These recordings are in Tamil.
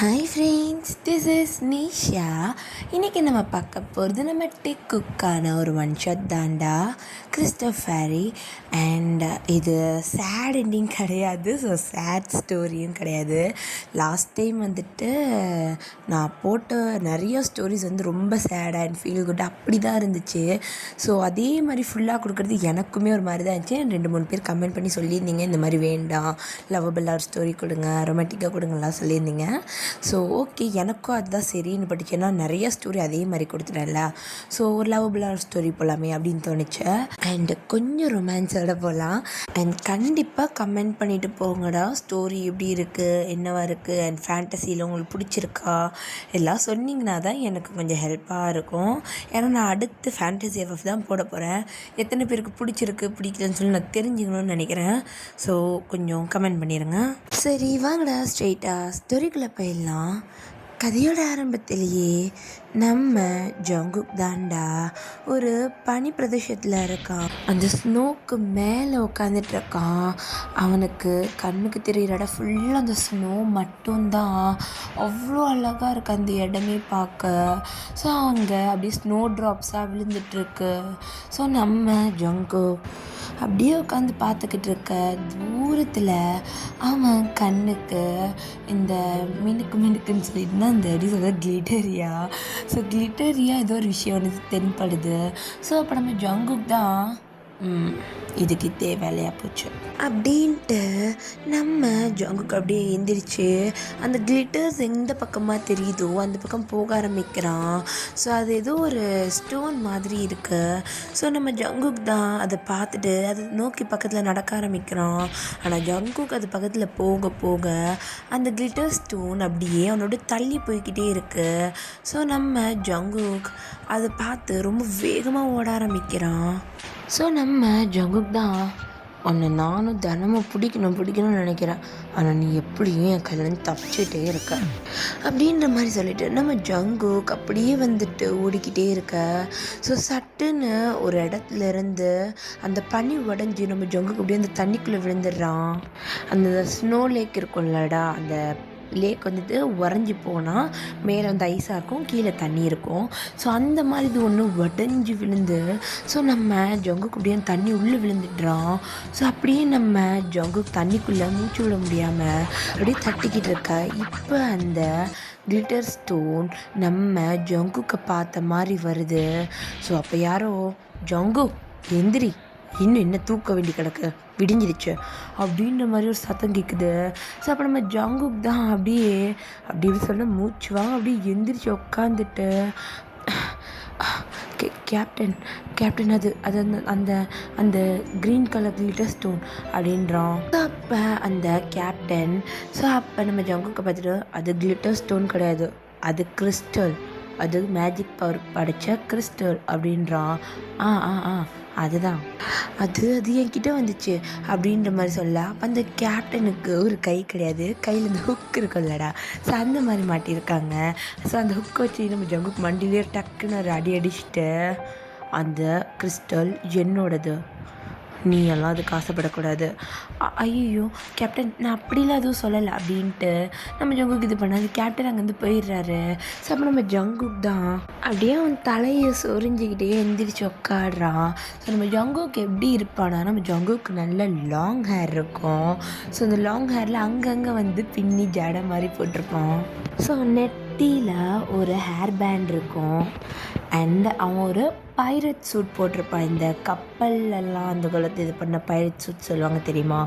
Hi friends, this is Nisha. இன்றைக்கி நம்ம பார்க்க போகிறது நம்ம டெக் குக்கான ஒரு ஒன் ஷாட் தாண்டா, கிறிஸ்டோஃபரி. அண்ட் இது சேட் எண்டிங் கிடையாது, ஸோ சேட் ஸ்டோரியும் கிடையாது. லாஸ்ட் டைம் நான் போட்ட நிறைய ஸ்டோரிஸ் ரொம்ப சேடாக அண்ட் ஃபீல் குட் அப்படி தான் இருந்துச்சு. ஸோ அதே மாதிரி ஃபுல்லாக கொடுக்குறது எனக்குமே ஒரு மாதிரி தான் இருந்துச்சு. 2-3 பேர் கமெண்ட் பண்ணி சொல்லியிருந்தீங்க, இந்த மாதிரி வேண்டாம், லவ்வபிளாக ஸ்டோரி கொடுங்க, ரொமான்டிக்காக கொடுங்கலாம் சொல்லியிருந்தீங்க. ஸோ ஓகே, எனக்கும் அதுதான் சரின்னு பட்டுச்சு. ஏன்னா நிறைய ஸ்டோரி அதே மாதிரி கொடுத்துட்டேன்ல, ஸோ ஒரு லவ்வபிளாக ஸ்டோரி போகலாமே அப்படின்னு தோணுச்சு. அண்டு கொஞ்சம் ரொமான்ஸோட போகலாம். அண்ட் கண்டிப்பாக கமெண்ட் பண்ணிவிட்டு போங்கடா, ஸ்டோரி எப்படி இருக்குது, என்னவா இருக்குது, அண்ட் ஃபேண்டசியில் உங்களுக்கு பிடிச்சிருக்கா எல்லாம் சொன்னிங்கன்னா தான் எனக்கு கொஞ்சம் ஹெல்ப்பாக இருக்கும். ஏன்னா நான் அடுத்து ஃபேண்டசி எஃப்எஃப் தான் போட போகிறேன். எத்தனை பேருக்கு பிடிச்சிருக்கு பிடிக்கலன்னு சொல்லி நான் தெரிஞ்சுக்கணும்னு நினைக்கிறேன். ஸோ கொஞ்சம் கமெண்ட் பண்ணிடுங்க. சரி வாங்கடா, ஸ்ட்ரெயிட்டாக ஸ்டோரிக்குள்ளே போயிடலாம். கதையோட ஆரம்பத்திலேயே நம்ம ஜங்குக் தாண்டா ஒரு பனி பிரதேசத்தில் இருக்கான். அந்த ஸ்னோக்கு மேலே உட்காந்துட்டு இருக்கான். அவனுக்கு கண்ணுக்கு தெரிகிற இடம் ஃபுல்லாக அந்த ஸ்னோ மட்டும்தான். அவ்வளோ அழகாக இருக்குது அந்த இடமே பார்க்க. ஸோ அங்கே அப்படியே ஸ்னோ ட்ராப்ஸாக விழுந்துட்டுருக்கு. ஸோ நம்ம ஜங்குக் அப்படியே உட்காந்து பார்த்துக்கிட்டு இருக்க தூரத்தில் அவன் கண்ணுக்கு இந்த மினுக்குன்னு சொல்லிட்டுனா அந்த அடி சொல்கிற கிளிட்டரியா. ஸோ கிளிட்டரியா ஏதோ ஒரு விஷயம் தென்படுது. ஸோ அப்போ நம்ம ஜங்குக் தான் இதுக்கு தேவையில்லையா போச்சு அப்படின்ட்டு நம்ம ஜங்குக்கு அப்படியே எழுந்திரிச்சு அந்த கிளிட்டர்ஸ் எந்த பக்கமாக தெரியுதோ அந்த பக்கம் போக ஆரம்பிக்கிறான். ஸோ அது ஏதோ ஒரு ஸ்டோன் மாதிரி இருக்குது. ஸோ நம்ம ஜங்குக் தான் அதை பார்த்துட்டு அதை நோக்கி பக்கத்தில் நடக்க ஆரம்பிக்கிறான். ஆனால் ஜங்குக் அது பக்கத்தில் போக போக அந்த கிளிட்டர் ஸ்டோன் அப்படியே அவனோட தள்ளி போய்கிட்டே இருக்குது. ஸோ நம்ம ஜங்குக் அதை பார்த்து ரொம்ப வேகமாக ஓட ஆரம்பிக்கிறான். ஸோ நம்ம ஜங்குக் தான், உன்னை நானும் தினமும் பிடிக்கணும்னு நினைக்கிறேன், ஆனால் நீ எப்படியும் என் கையிலேருந்து தப்பிச்சிட்டே இருக்க அப்படின்ற மாதிரி சொல்லிட்டு நம்ம ஜங்குக் அப்படியே ஓடிக்கிட்டே இருக்க. ஸோ சட்டுன்னு ஒரு இடத்துல இருந்து அந்த பனி உடஞ்சி நம்ம ஜங்குக் அப்படியே அந்த தண்ணிக்குள்ளே விழுந்துடுறான். அந்த ஸ்னோ லேக் இருக்கும்லடா, அந்த லேக் உறைஞ்சி போனால் மேலே ஐஸாக இருக்கும், கீழே தண்ணி இருக்கும். ஸோ அந்த மாதிரி இது ஒன்று உடஞ்சி விழுந்து ஸோ நம்ம ஜங்குக்கு அப்படியே தண்ணி உள்ளே விழுந்துடுறான். ஸோ அப்படியே நம்ம ஜங்குக்கு தண்ணிக்குள்ளே மூச்சு விட முடியாமல் அப்படியே தட்டிக்கிட்டு இருக்க. இப்போ அந்த கிளிட்டர் ஸ்டோன் நம்ம ஜங்குக்கை பார்த்த மாதிரி வருது. ஸோ அப்போ யாரோ, ஜங்கு எந்திரி, இன்னும் என்ன தூக்க வேண்டி கிடக்கு, விடிஞ்சிருச்சு அப்படின்ற மாதிரி ஒரு சத்தம் கேட்குது. ஸோ அப்போ நம்ம ஜங்குக் தான் அப்படி சொல்ல மூச்சு வாங்க அப்படியே எந்திரிச்சு உட்காந்துட்டு, கேப்டன் அது அது அந்த அந்த அந்த க்ரீன் கலர் கிளிட்டர் ஸ்டோன் அப்படின்றான். அப்போ அந்த கேப்டன், ஸோ அப்போ நம்ம ஜங்குக்கை பார்த்துட்டு, அது கிளிட்டர் ஸ்டோன் கிடையாது, அது கிறிஸ்டல், அது மேஜிக் பவர் படைச்ச கிறிஸ்டல் அப்படின்றான். அதுதான் அது என்கிட்ட வந்துச்சு அப்படின்ற மாதிரி சொல்ல. அப்போ அந்த கேப்டனுக்கு ஒரு கை கிடையாது, கையில் இந்த ஹுக் இருக்குல்லடா, ஸோ அந்த மாதிரி மாட்டியிருக்காங்க. ஸோ அந்த ஹுக்கை வச்சு நம்ம ஜங்குக்கு மண்டிலே டக்குன்னு ஒரு அடிச்சுட்டு, அந்த கிறிஸ்டல் என்னோடது, நீ எல்லாம் அதுக்கு ஆசைப்படக்கூடாது. ஐயோ கேப்டன், நான் அப்படிலாம் எதுவும் சொல்லலை அப்படின்ட்டு நம்ம ஜங்குக்கு இது பண்ணாது. கேப்டன் அங்கேருந்து போயிடுறாரு. ஸோ அப்போ நம்ம ஜங்குக் தான் அப்படியே அவன் தலையை சொரிஞ்சிக்கிட்டே எந்திரிச்சு உட்காடுறான். ஸோ நம்ம ஜங்குக்கு எப்படி இருப்பானா, நம்ம ஜங்குக்கு நல்ல லாங் ஹேர் இருக்கும். ஸோ அந்த லாங் ஹேரில் அங்கங்கே பின்னி ஜடை மாதிரி போட்டிருப்பான். ஸோ நெட்டியில் ஒரு ஹேர் பேண்ட் இருக்கும். அண்ட் அவன் ஒரு பைரட் சூட் போட்டிருப்பான். இந்த கப்பல்லாம் அந்த காலத்து இது பண்ண பைரட் சூட் சொல்லுவாங்க தெரியுமா,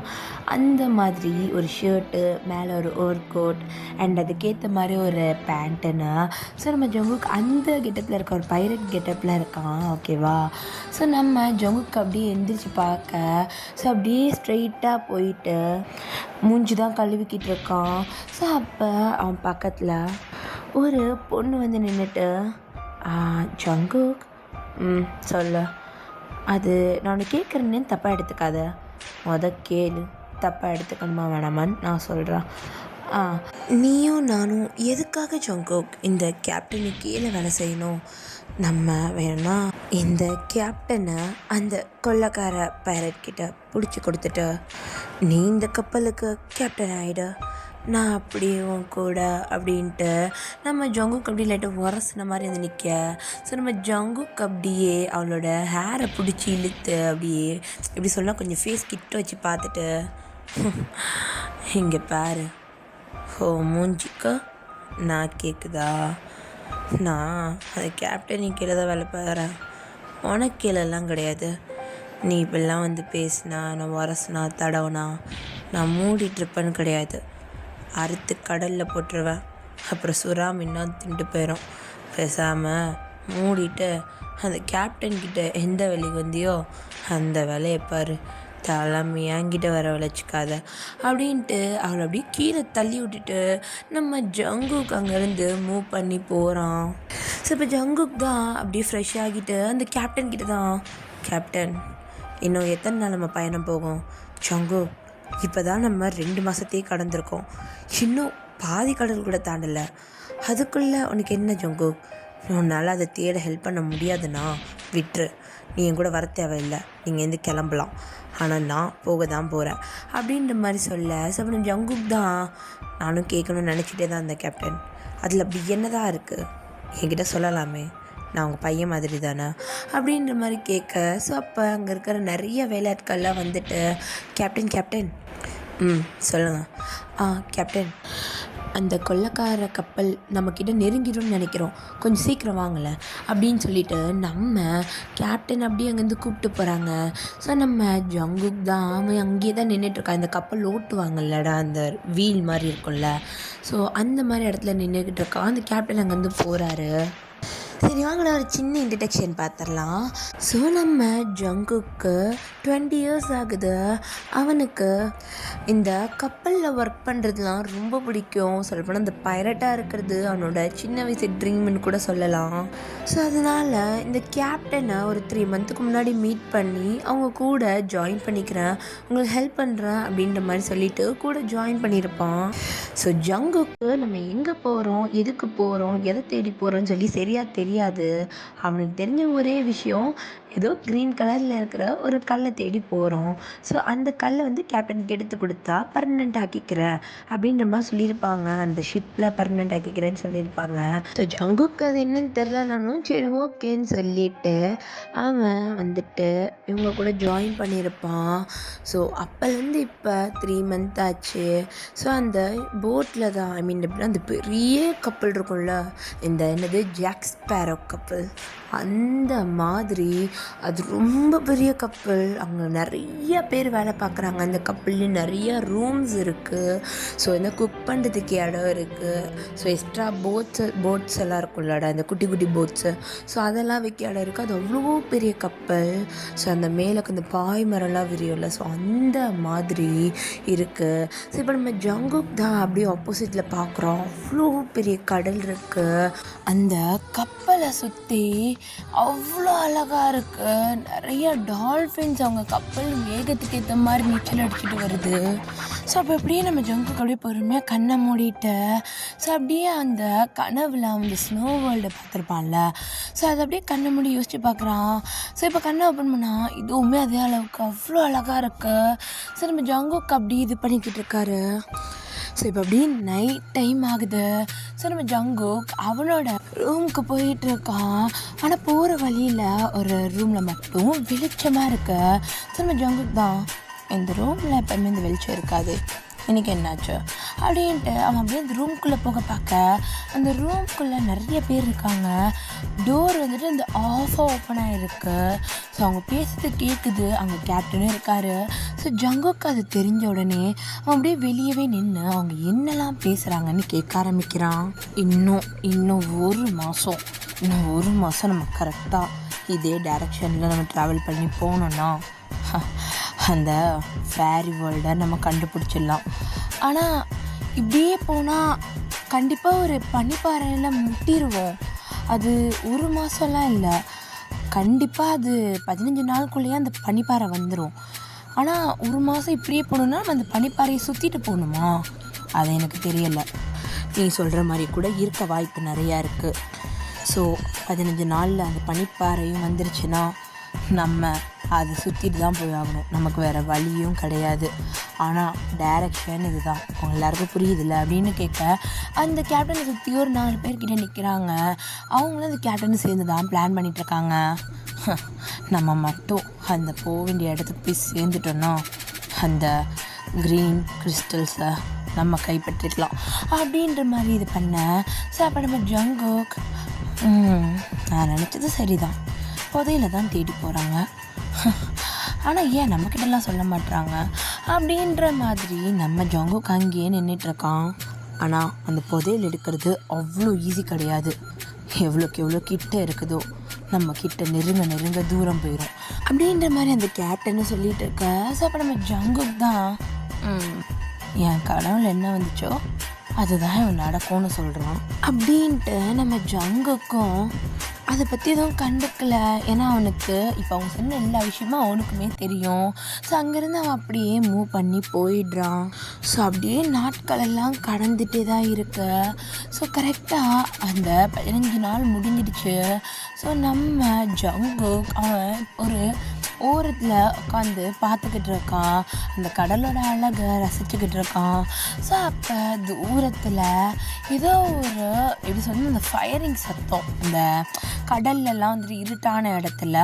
அந்த மாதிரி ஒரு ஷர்ட்டு, மேலே ஒரு ஓவர் கோட் அண்ட் அதுக்கேற்ற மாதிரி ஒரு பேண்ட்டுன்னு. ஸோ நம்ம ஜங்குக்கு அந்த கெட்டப்பில் இருக்க, ஒரு பைரட் கெட்டப்பில் இருக்கான், ஓகேவா. ஸோ நம்ம ஜங்குக்கு அப்படியே எந்திரிச்சு பார்க்க, ஸோ அப்படியே ஸ்ட்ரெயிட்டாக போயிட்டு மூஞ்சி தான் கழுவிக்கிட்டு இருக்கான். ஸோ அப்போ அவன் பக்கத்தில் ஒரு பொண்ணு நின்றுட்டு, ஜங்குக் சொல்லு, அது நான் கேட்குறேன்னு தப்பாக எடுத்துக்காத, கேளு, தப்பாக எடுத்துக்கணுமா வேணாமான்னு நான் சொல்கிறேன். நீயும் நானும் எதுக்காக ஜங்குக் இந்த கேப்டனு கீழே வேலை செய்யணும்? நம்ம வேணும்னா இந்த கேப்டனை அந்த கொள்ளைக்கார பைரட் கிட்ட பிடிச்சி கொடுத்துட்டு நீ இந்த கப்பலுக்கு கேப்டன் ஆகிடு. நான் அப்படி உன் கூட அப்படின்ட்டு நம்ம ஜங்குக்கு அப்படி லைட்டாக உரசின மாதிரி வந்து நிற்க. ஸோ நம்ம ஜங்குக்கு அப்படியே அவளோட ஹேரை பிடிச்சி இழுத்து அப்படியே இப்படி சொல்ல கொஞ்சம் ஃபேஸ் கிட்ட வச்சு பார்த்துட்டு, இங்கே பாரு, ஓ மூஞ்சிக்கா நான் கேட்குதா, நான் அந்த கேப்டன் கீழே தான் வேலை பார்க்குறேன், உனக்கு கீழெல்லாம் கிடையாது. நீ இப்படிலாம் வந்து பேசினா, நான் உரசினா தடவுனா நான் மூடிட்டுருப்பேன்னு கிடையாது, அறுத்து கடலில் போட்டுருவேன். அப்புறம் சுறா மீனாக தின்ட்டு போயிடும். பேசாமல் மூடிட்டு அந்த கேப்டன்கிட்ட எந்த வேலைக்கு வந்தியோ அந்த வேலையை பாரு, தலைமை என்கிட்ட வர விளைச்சிக்காத அப்படின்ட்டு அவளை அப்படியே கீழே தள்ளி விட்டுட்டு நம்ம ஜங்குக்கு அங்கேருந்து மூவ் பண்ணி போகிறான். ஸோ இப்போ ஜங்குக்கு தான் அப்படியே ஃப்ரெஷ் ஆகிட்டு அந்த கேப்டன்கிட்ட தான், கேப்டன் இன்னும் எத்தனை நாள் நம்ம பயணம் போகும்? ஜங்கு, இப்போ தான் நம்ம 2 மாதத்தையே கடந்திருக்கோம், இன்னும் பாதி கடல் கூட தாண்டலை, அதுக்குள்ளே உனக்கு என்ன ஜங்கு? உன்னால் அதை தேட ஹெல்ப் பண்ண முடியாதுண்ணா, விட்டுரு, நீ என் கூட வர தேவையில்லை, நீங்கள் எந்த கிளம்பலாம், ஆனால் நான் போக தான் போகிறேன் அப்படின்ற மாதிரி சொல்ல. ஸோ ஜங்குக் தான், நானும் கேட்கணும்னு நினச்சிட்டே தான் இருந்தேன் கேப்டன், அதில் அப்படி என்ன தான் இருக்குது, என்கிட்ட சொல்லலாமே, நான் உங்கள் பையன் மாதிரி தானே அப்படின்ற மாதிரி கேட்க. ஸோ அப்போ அங்கே இருக்கிற நிறைய வேலையாட்கள்லாம் வந்துட்டு, கேப்டன் சொல்லுங்கள். கேப்டன், அந்த கொள்ளைக்கார கப்பல் நம்மக்கிட்ட நெருங்கிடும்னு நினைக்கிறோம், கொஞ்சம் சீக்கிரம் வாங்கலை அப்படின்னு சொல்லிட்டு நம்ம கேப்டன் அப்படியே அங்கேருந்து கூப்பிட்டு போகிறாங்க. ஸோ நம்ம ஜங்குக் தான் அவன் அங்கேயே தான் நின்றுட்டுருக்கான். இந்த கப்பல் ஓட்டுவாங்கல்லடா, அந்த வீல் மாதிரி இருக்கும்ல, ஸோ அந்த மாதிரி இடத்துல நின்றுக்கிட்டு இருக்கான். அந்த கேப்டன் அங்கேருந்து போகிறாரு. சரி வாங்கடா, ஒரு சின்ன இன்ட்ரடக்ஷன் பார்த்துடலாம். ஸோ நம்ம ஜங்குக்கு 20 இயர்ஸ் ஆகுது. அவனுக்கு இந்த கப்பலில் ஒர்க் பண்ணுறதுலாம் ரொம்ப பிடிக்கும். சொல்லப்போனால் இந்த பைரட்டாக இருக்கிறது அவனோட சின்ன வயசு ட்ரீம்னு கூட சொல்லலாம். ஸோ அதனால் இந்த கேப்டனை ஒரு 3 மந்த்துக்கு முன்னாடி மீட் பண்ணி அவங்க கூட ஜாயின் பண்ணிக்கிறேன், உங்களுக்கு ஹெல்ப் பண்ணுறேன் அப்படின்ற மாதிரி சொல்லிவிட்டு கூட ஜாயின் பண்ணியிருப்பான். ஸோ ஜங்குக்கு நம்ம எங்கே போகிறோம், எதுக்கு போகிறோம், எதை தேடி போகிறோம்னு சொல்லி சரியாக தெரியாது. அவனுக்கு தெரிஞ்ச ஒரே விஷயம், ஏதோ க்ரீன் கலரில் இருக்கிற ஒரு கல்லை தேடி போகிறோம், ஸோ அந்த கல்லை வந்து கேப்டனுக்கு எடுத்து கொடுத்தா பர்மனெண்ட் ஆக்கிக்கிறேன் அப்படின்ற மாதிரி சொல்லியிருப்பாங்க. அந்த ஷிப்பில் பர்மனெண்ட் ஆக்கிக்கிறேன்னு சொல்லியிருப்பாங்க. ஸோ ஜங்குக்கு அது என்னன்னு தெரிலனாலும் சரி ஓகேன்னு சொல்லிட்டு அவன் வந்துட்டு இவங்க கூட ஜாயின் பண்ணியிருப்பான். ஸோ அப்போலேருந்து இப்போ 3 மந்த் ஆச்சு. ஸோ அந்த போட்டில் தான், ஐ மீன் எப்படின்னா அந்த பெரிய கப்பல் இருக்கும்ல, இந்த என்னது ஜாக் ஸ்பேரோ கப்பல், அந்த மாதிரி அது ரொம்ப பெரிய கப்பல். அங்கே நிறைய பேர் வேலை பார்க்குறாங்க. அந்த கப்பல்ல நிறைய ரூம்ஸ் இருக்குது. ஸோ இந்த குக் பண்ணுறதுக்கு இடம் இருக்குது. ஸோ எக்ஸ்ட்ரா போட்ஸ் எல்லாம் இருக்கும்லடா, இந்த குட்டி குட்டி போட்ஸு, ஸோ அதெல்லாம் வைக்க இடம் இருக்குது. அது அவ்வளோ பெரிய கப்பல். ஸோ அந்த மேலே இந்த பாய் மரம்லாம் விரியும்ல, ஸோ அந்த மாதிரி இருக்குது. ஸோ இப்போ நம்ம ஜங்குக் தான் அப்படியே ஆப்போசிட்டில் பார்க்குறோம். அவ்வளோ பெரிய கடல் இருக்குது. அந்த கப்பலை சுற்றி அவ்வளோ அழகாக இருக்குது. நிறைய டால்ஃபின்ஸ் அவங்க கப்பல் வேகத்துக்கு ஏற்ற மாதிரி நீச்சல் அடிச்சுட்டு வருது. ஸோ அப்போ அப்படியே நம்ம ஜங்குக்கு அப்படியே பொறுமையாக கண்ணை மூடிட்டு, ஸோ அப்படியே அந்த கனவில் அந்த ஸ்னோ வேர்ல்டை பார்த்துருப்பான்ல, ஸோ அதை அப்படியே கண்ணை மூடி யோசிச்சு பார்க்குறான். ஸோ இப்போ கண்ணை ஓப்பன் பண்ணால் இதுவுமே அதே அளவுக்கு அவ்வளோ அழகாக இருக்குது. ஸோ நம்ம ஜங்குக்கு அப்படி இது பண்ணிக்கிட்டு இருக்காரு. ஸோ இப்போ அப்படியே நைட் டைம் ஆகுது. ஸோ நம்ம ஜங்குக் அவனோட ரூமுக்கு போயிட்டுருக்கான். ஆனால் போகிற வழியில் ஒரு ரூமில் மட்டும் வெளிச்சமாக இருக்கு. ஸோ நம்ம ஜங்குக் தான், இந்த ரூமில் எப்போவுமே இந்த வெளிச்சம் இருக்காது, இன்றைக்கி என்னாச்சு அப்படின்ட்டு அவன் அப்படியே அந்த ரூம்குள்ளே போக பார்க்க அந்த ரூம்குள்ளே நிறைய பேர் இருக்காங்க. டோர் வந்துட்டு இந்த ஆஃபாக ஓப்பன் ஆகிருக்கு. ஸோ அவங்க பேசுறது கேட்குது. அங்கே கேப்டனும் இருக்கார். ஸோ ஜங்குக்கு அது தெரிஞ்ச உடனே அவன் அப்படியே வெளியவே நின்று அவங்க என்னெல்லாம் பேசுகிறாங்கன்னு கேட்க ஆரம்பிக்கிறான். இன்னும் ஒரு மாதம் நம்ம கரெக்டாக இதே டைரக்ஷனில் நம்ம ட்ராவல் பண்ணி போனோன்னா அந்த ஃபேரி வேர்ல்டை நம்ம கண்டுபிடிச்சிடலாம். ஆனால் இப்படியே போனால் கண்டிப்பாக ஒரு பனிப்பாறையில் முட்டிடுவோம். அது 1 மாதம்லாம் இல்லை, கண்டிப்பாக அது 15 நாளுக்குள்ளேயே அந்த பனிப்பாறை வந்துடும். ஆனால் 1 மாதம் இப்படியே போகணுன்னா நம்ம அந்த பனிப்பாறையை சுற்றிட்டு போகணுமா, அது எனக்கு தெரியலை. நீ சொல்கிற மாதிரி கூட இருக்க வாய்ப்பு நிறையா இருக்குது. ஸோ 15 நாளில் அந்த பனிப்பாறையும் வந்துருச்சுன்னா நம்ம அதை சுற்றிட்டு தான் போய் ஆகணும், நமக்கு வேறு வழியும் கிடையாது. ஆனால் டைரக்ஷன் இதுதான், அவங்க எல்லாருக்கும் புரியுதில்ல அப்படின்னு கேட்க அந்த கேப்டனை சுற்றி ஒரு 4 பேர்கிட்ட நிற்கிறாங்க. அவங்களும் அந்த கேப்டனை சேர்ந்து தான் பிளான் பண்ணிகிட்ருக்காங்க. நம்ம மட்டும் அந்த போக வேண்டிய இடத்துக்கு போய் சேர்ந்துட்டோன்னா அந்த க்ரீன் கிறிஸ்டல்ஸை நம்ம கைப்பற்றிக்கலாம் அப்படின்ற மாதிரி இது பண்ணேன். ஸோ அப்போ நம்ம ஜங்குக் நான் நினச்சது சரிதான், புதையில தான் தேடி போகிறாங்க, ஆனால் ஏன் நம்மக்கிட்டலாம் சொல்ல மாட்டுறாங்க அப்படின்ற மாதிரி நம்ம ஜங்குக் அங்கேயே நின்றுட்டுருக்கான். ஆனால் அந்த புதையல் எடுக்கிறது அவ்வளோ ஈஸி கிடையாது. எவ்வளோக்கு எவ்வளோ கிட்ட இருக்குதோ நம்ம கிட்ட நெருங்க தூரம் போயிடும் அப்படின்ற மாதிரி அந்த கேப்டன்னு சொல்லிட்டு இருக்க. ஸோ அப்போ நம்ம ஜங்குக் தான் என் கனவுல என்ன வந்துச்சோ அதுதான் இவன் நடக்கும்னு சொல்கிறான் அப்படின்ட்டு நம்ம ஜங்குக்கும் அதை பற்றி எதுவும் கண்டுக்கல. ஏன்னா அவனுக்கு இப்போ அவங்க சொன்ன எல்லா விஷயமும் அவனுக்குமே தெரியும். ஸோ அங்கேருந்து அவன் அப்படியே மூவ் பண்ணி போயிடுறான். ஸோ அப்படியே நாட்கள் எல்லாம் கடந்துகிட்டே தான் இருக்கு. ஸோ கரெக்டாக அந்த 15 நாள் முடிஞ்சிடுச்சு. ஸோ நம்ம ஜங்குக் அவன் ஒரு ஓரத்தில் உட்காந்து பார்த்துக்கிட்டு இருக்கான், அந்த கடலோட அழகை ரசிச்சுக்கிட்டு இருக்கான். ஸோ அப்போ தூரத்தில் ஏதோ ஒரு எப்படி சொன்னால் அந்த ஃபயரிங் சத்தம், அந்த கடல்லலாம் வந்துட்டு இருட்டான இடத்துல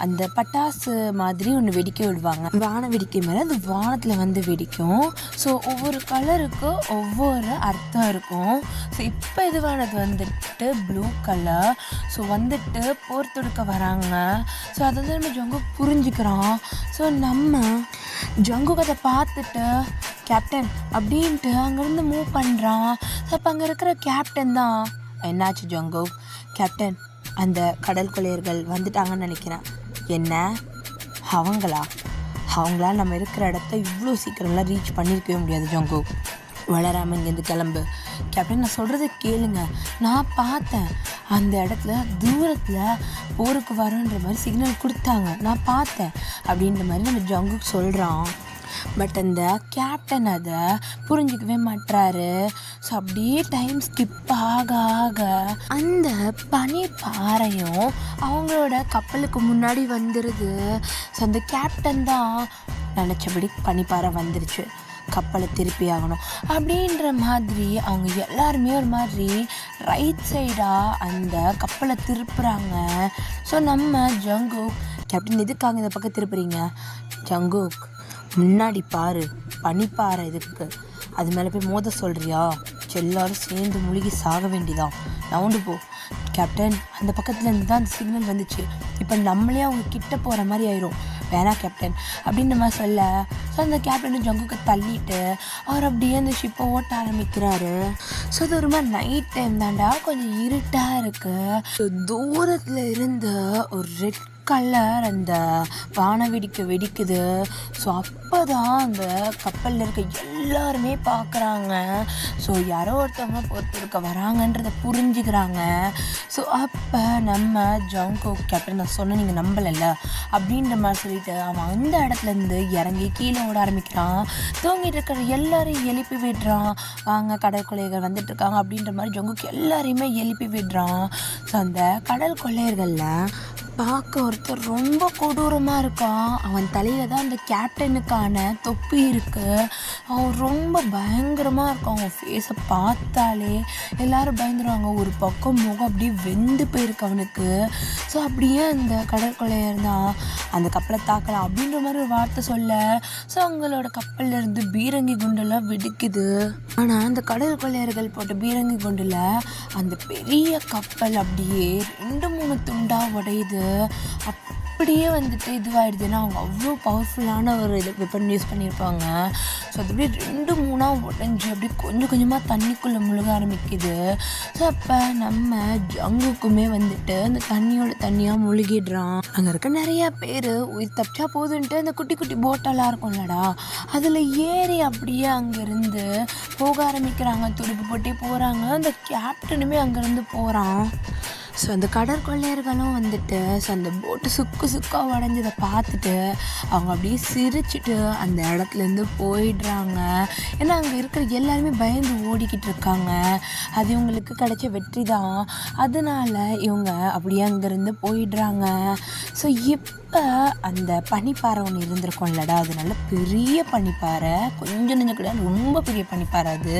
அந்த பட்டாசு மாதிரி ஒன்று வெடிக்க விடுவாங்க, வான வெடிக்கை மேலே அது வானத்தில் வந்து வெடிக்கும். ஸோ ஒவ்வொரு கலருக்கும் ஒவ்வொரு அர்த்தம் இருக்கும். ஸோ இப்போ இதுவானது வந்துட்டு ப்ளூ கலர். ஸோ வந்துட்டு போர் தொடுக்க வராங்க. ஸோ அதை வந்து நம்ம ஜங்குக் புரிஞ்சுக்கிறான். ஸோ நம்ம ஜங்குக் அதை பார்த்துட்டு கேப்டன் அப்படின்ட்டு அங்கேருந்து மூவ் பண்ணுறான். ஸோ அப்போ அங்கே இருக்கிற கேப்டன் தான், என்னாச்சு ஜங்குக்? கேப்டன், அந்த கடல் கொள்ளையர்கள் வந்துட்டாங்கன்னு நினைக்கிறேன். என்ன அவங்களால நம்ம இருக்கிற இடத்த இவ்வளோ சீக்கிரம்லாம் ரீச் பண்ணியிருக்கவே முடியாது ஜங்குக். வளராமல் இங்கேருந்து கிளம்பு. கேப்டன், நான் சொல்கிறத கேளுங்க, நான் பார்த்தேன் அந்த இடத்துல தூரத்தில் போருக்கு வரன்ற மாதிரி சிக்னல் கொடுத்தாங்க, நான் பார்த்தேன் அப்படின்ற மாதிரி நம்ம ஜங்குக் சொல்கிறான். பட் அந்த கேப்டன் அதை புரிஞ்சிக்கவே மாட்டுறாரு. ஸோ அப்படியே டைம் ஸ்கிப் ஆக அந்த பனி பாறையும் அவங்களோட கப்பலுக்கு முன்னாடி வந்துடுது. ஸோ அந்த கேப்டன் தான் நினச்சபடி பனிப்பாறை வந்துருச்சு, கப்பலை திருப்பி ஆகணும் அப்படின்ற மாதிரி அவங்க எல்லாருமே ஒரு மாதிரி ரைட் சைடாக அந்த கப்பலை திருப்புறாங்க. ஸோ நம்ம ஜங்குக், கேப்டன் எதுக்காக இந்த பக்கம் திருப்புறீங்க? ஜங்குக், முன்னாடி பாரு, பனிப்பாறை இதுக்கு, அது மேலே போய் மோத சொல்கிறியா? எல்லாரும் சேர்ந்து முழுகி சாக வேண்டிதான், நவுண்டு போ. கேப்டன், அந்த பக்கத்தில் இருந்து தான் அந்த சிக்னல் வந்துச்சு, இப்போ நம்மளே அவங்க கிட்ட போகிற மாதிரி ஆயிரும், வேணா கேப்டன் அப்படின்ற மாதிரி சொல்ல. ஸோ அந்த கேப்டனும் ஜங்குக்கு தள்ளிட்டு அவர் அப்படியே அந்த ஷிப்பை ஓட்ட ஆரம்பிக்கிறாரு. ஸோ அது ஒரு மாதிரி நைட் டைம் தாண்டா, கொஞ்சம் இருட்டாக இருக்குது. ஸோ தூரத்தில் இருந்து ஒரு ரெட் கலர் அந்த வான வெடிக்குது. ஸோ அப்போ தான் அந்த கப்பலில் இருக்க எல்லாருமே பார்க்குறாங்க. ஸோ யாரோ ஒருத்தவங்க பொறுத்திருக்க வராங்கன்றதை புரிஞ்சுக்கிறாங்க. ஸோ அப்போ நம்ம ஜங்குக், கேப்டன் நான் சொன்ன நீங்கள் நம்பலைல்ல அப்படின்ற மாதிரி சொல்லிட்டு அவன் அந்த இடத்துலேருந்து இறங்கி கீழே ஓட ஆரம்பிக்கிறான். தூங்கிட்டு இருக்கிற எல்லாரையும் எழுப்பி விடுறான், வாங்க கடல் கொள்ளையர்கள் வந்துட்டுருக்காங்க அப்படின்ற மாதிரி ஜங்குக் எல்லாரையுமே எழுப்பி விடுறான். ஸோ அந்த கடல் கொள்ளையர்களில் பார்க்க ஒருத்தர் ரொம்ப கொடூரமாக இருக்கான். அவன் தலையில் தான் அந்த கேப்டனுக்கான தொப்பி இருக்குது. அவன் ரொம்ப பயங்கரமாக இருக்கான். அவன் ஃபேஸை பார்த்தாலே எல்லோரும் பயந்துருவாங்க. ஒரு பக்கம் முகம் அப்படியே வெந்து போயிருக்கு அவனுக்கு. ஸோ அப்படியே அந்த கடற்கொள்ளையர் தான் அந்த கப்பலை தாக்கலாம் அப்படின்ற மாதிரி ஒரு வார்த்தை சொல்ல, ஸோ அவங்களோட கப்பல்லேருந்து பீரங்கி குண்டெல்லாம் வெடிக்குது. ஆனால் அந்த கடல் கொள்ளையர்கள் போட்ட பீரங்கி குண்டில் அந்த பெரிய கப்பல் அப்படியே 2-3 துண்டாக உடையுது. அப்படியே வந்துட்டு இதுவாகிடுதுன்னா அவங்க அவ்வளோ பவர்ஃபுல்லான ஒரு வெப்பன் யூஸ் பண்ணியிருப்பாங்க. ஸோ அது அப்படியே 2-3 உடஞ்சி அப்படியே கொஞ்சம் கொஞ்சமாக தண்ணிக்குள்ளே முழுக ஆரம்பிக்குது. ஸோ அப்போ நம்ம ஜங்குக்குமே வந்துட்டு அந்த தண்ணியாக முழுகிடுறான். அங்கே இருக்க நிறையா பேர் உயிர் தப்பிச்சா போதுன்ட்டு அந்த குட்டி குட்டி போட்டெல்லாம் இருக்கும்லடா, அதில் ஏறி அப்படியே அங்கேருந்து போக ஆரம்பிக்கிறாங்க. துடுப்பு போட்டே போகிறாங்க. அந்த கேப்டனுமே அங்கேருந்து போகிறான். ஸோ அந்த கடற்கொள்ளையர்களும் வந்துட்டு ஸோ அந்த போட்டு சுக்காக உடஞ்சதை பார்த்துட்டு அவங்க அப்படியே சிரிச்சுட்டு அந்த இடத்துலேருந்து போயிடுறாங்க. ஏன்னா அங்கே இருக்கிற எல்லாருமே பயந்து ஓடிக்கிட்டு இருக்காங்க. அது இவங்களுக்கு கிடைச்ச வெற்றி தான். அதனால இவங்க அப்படியே அங்கேருந்து போயிடுறாங்க. ஸோ இப்போ அந்த பனிப்பாறை ஒன்று இருந்திருக்கும்லடா, அது நல்ல பெரிய பனிப்பாறை, கொஞ்சம் நெஞ்சம் கிடையாது, ரொம்ப பெரிய பனிப்பாறை அது.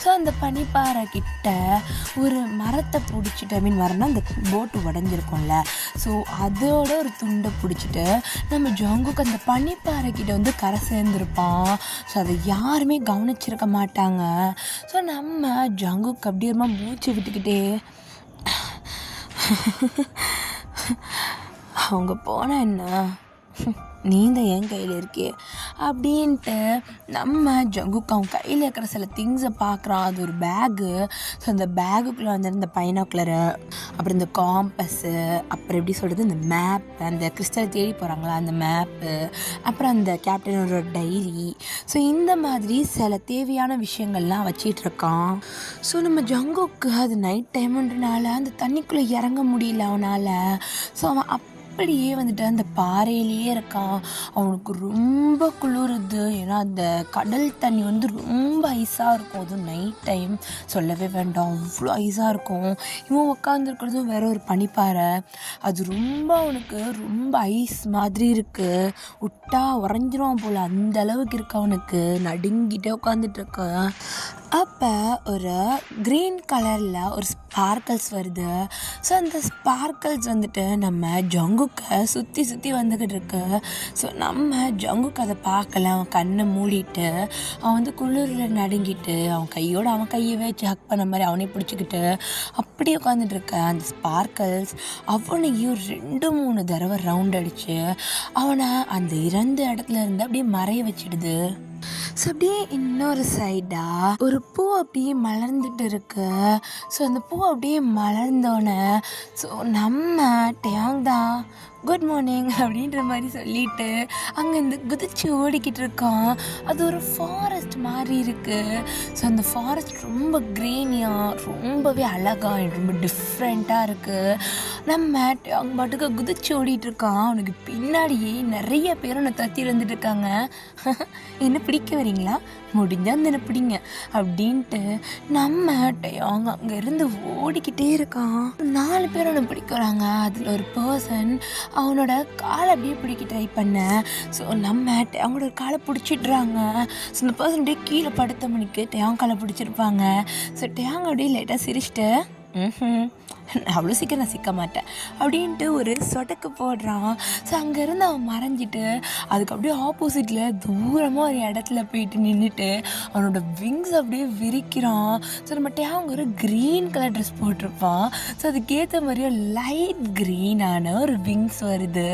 ஸோ அந்த பனிப்பாறை கிட்ட ஒரு மரத்தை பிடிச்சிட்டு, மரம்னா அந்த போட்டு உடஞ்சிருக்கும்ல, ஸோ அதோட ஒரு துண்டை பிடிச்சிட்டு நம்ம ஜங்குக்கு அந்த பனிப்பாறை கிட்ட வந்து கரை சேர்ந்துருப்பான். ஸோ அதை யாருமே கவனிச்சிருக்க மாட்டாங்க. ஸோ நம்ம ஜங்குக்கு அப்படியே மூச்சு விட்டுக்கிட்டே அவங்க போனால் என்ன, நீ தான் என் கையில் இருக்கே அப்படின்ட்டு நம்ம ஜங்குக்கு அவன் கையில் இருக்கிற சில திங்ஸை பார்க்குறான். அது ஒரு பேகு. ஸோ அந்த பேகுக்குள்ளே வந்து இந்த பைனாக்குலரு, அப்புறம் இந்த காம்பஸ்ஸு, அப்புறம் எப்படி சொல்கிறது இந்த மேப்பு, அந்த கிறிஸ்டலை தேடி போகிறாங்களா அந்த மேப்பு, அப்புறம் அந்த கேப்டனோட டைரி, ஸோ இந்த மாதிரி சில தேவையான விஷயங்கள்லாம் வச்சிட்ருக்கான். ஸோ நம்ம ஜங்குக்கு அது நைட் டைமுன்றனால அந்த தண்ணிக்குள்ளே இறங்க முடியல அவனால். ஸோ அவன் அப்படியே வந்துட்டு அந்த பாறையிலேயே இருக்கான். அவனுக்கு ரொம்ப குளிருது. ஏன்னா அந்த கடல் தண்ணி வந்து ரொம்ப ஐஸாக இருக்கும். அதுவும் நைட் டைம் சொல்லவே வேண்டாம், அவ்வளோ ஐஸாக இருக்கும். இவன் உட்காந்துருக்கிறதும் வேற ஒரு பனிப்பாறை. அது ரொம்ப அவனுக்கு ரொம்ப ஐஸ் மாதிரி இருக்குது. விட்டா உறைஞ்சிருவான் போல், அந்த அளவுக்கு இருக்கு அவனுக்கு. நடுங்கிட்டே உட்காந்துட்டு இருக்கான். அப்போ ஒரு க்ரீன் கலரில் ஒரு ஸ்பார்க்கல்ஸ் வருது. ஸோ அந்த ஸ்பார்க்கல்ஸ் வந்துட்டு நம்ம ஜங்குக்கை சுற்றி வந்துக்கிட்டு இருக்கு. ஸோ நம்ம ஜங்குக்கு அதை பார்க்கல. அவன் கண்ணை மூடிட்டு அவன் வந்து குளிரில் நடுங்கிட்டு அவன் கையை வச்சு ஹக் பண்ண மாதிரி அவனே பிடிச்சிக்கிட்டு அப்படியே உட்காந்துட்டு இருக்க. அந்த ஸ்பார்க்கல்ஸ் அவனையும் 2-3 தடவை ரவுண்ட் அடித்து அவனை அந்த இறந்த இடத்துல இருந்து அப்படியே மறைய வச்சிடுது. ஸோ அப்படியே இன்னொரு சைடாக ஒரு பூ அப்படியே மலர்ந்துட்டு இருக்கு. ஸோ அந்த பூ அப்படியே மலர்ந்தோன்னே ஸோ நம்ம டேங் தான் குட் மார்னிங் அப்படின்ற மாதிரி சொல்லிட்டு அங்கேருந்து குதிச்சு ஓடிக்கிட்டு இருக்கான். அது ஒரு ஃபாரஸ்ட் மாதிரி இருக்குது. ஸோ அந்த ஃபாரஸ்ட் ரொம்ப க்ரீனியாக ரொம்பவே அழகாக ரொம்ப டிஃப்ரெண்ட்டாக இருக்குது. நம்ம அவங்க பாட்டுக்கு குதிச்சு ஓடிட்டுருக்கான். அவனுக்கு பின்னாடியே நிறைய பேர் அவனை தத்தி வந்துட்டு இருக்காங்க. என்ன பிடிக்க வரீங்களா, முடிஞ்சால் அந்த என்ன பிடிங்க அப்படின்ட்டு நம்ம அவங்க அங்கேருந்து ஓடிக்கிட்டே இருக்கான். 4 பேர் அவனை பிடிக்க வராங்க. அதில் ஒரு பர்சன் அவனோட காலை அப்படியே பிடிக்க ட்ரை பண்ண. ஸோ நம்ம அவங்களோட காலை பிடிச்சிட்றாங்க. ஸோ இந்த பர்சன் அப்படியே கீழே படுத்த மணிக்கு டேங் காலை பிடிச்சிருப்பாங்க. ஸோ டேங் அப்படியே லைட்டாக சிரிச்சிட்டு அவ்வளோ சீக்கிரம் நான் சிக்க மாட்டேன் அப்படின்ட்டு ஒரு சொடக்கு போடுறான். ஸோ அங்கேருந்து அவன் மறைஞ்சிட்டு அதுக்கு அப்படியே ஆப்போசிட்டில் தூரமாக ஒரு இடத்துல போயிட்டு நின்றுட்டு அவனோட விங்ஸ் அப்படியே விரிக்கிறான். ஸோ நம்ம அவங்க ஒரு க்ரீன் கலர் ட்ரெஸ் போட்டிருப்பான். ஸோ அதுக்கேற்ற மாதிரியே லைட் க்ரீனான ஒரு விங்ஸ் வருது.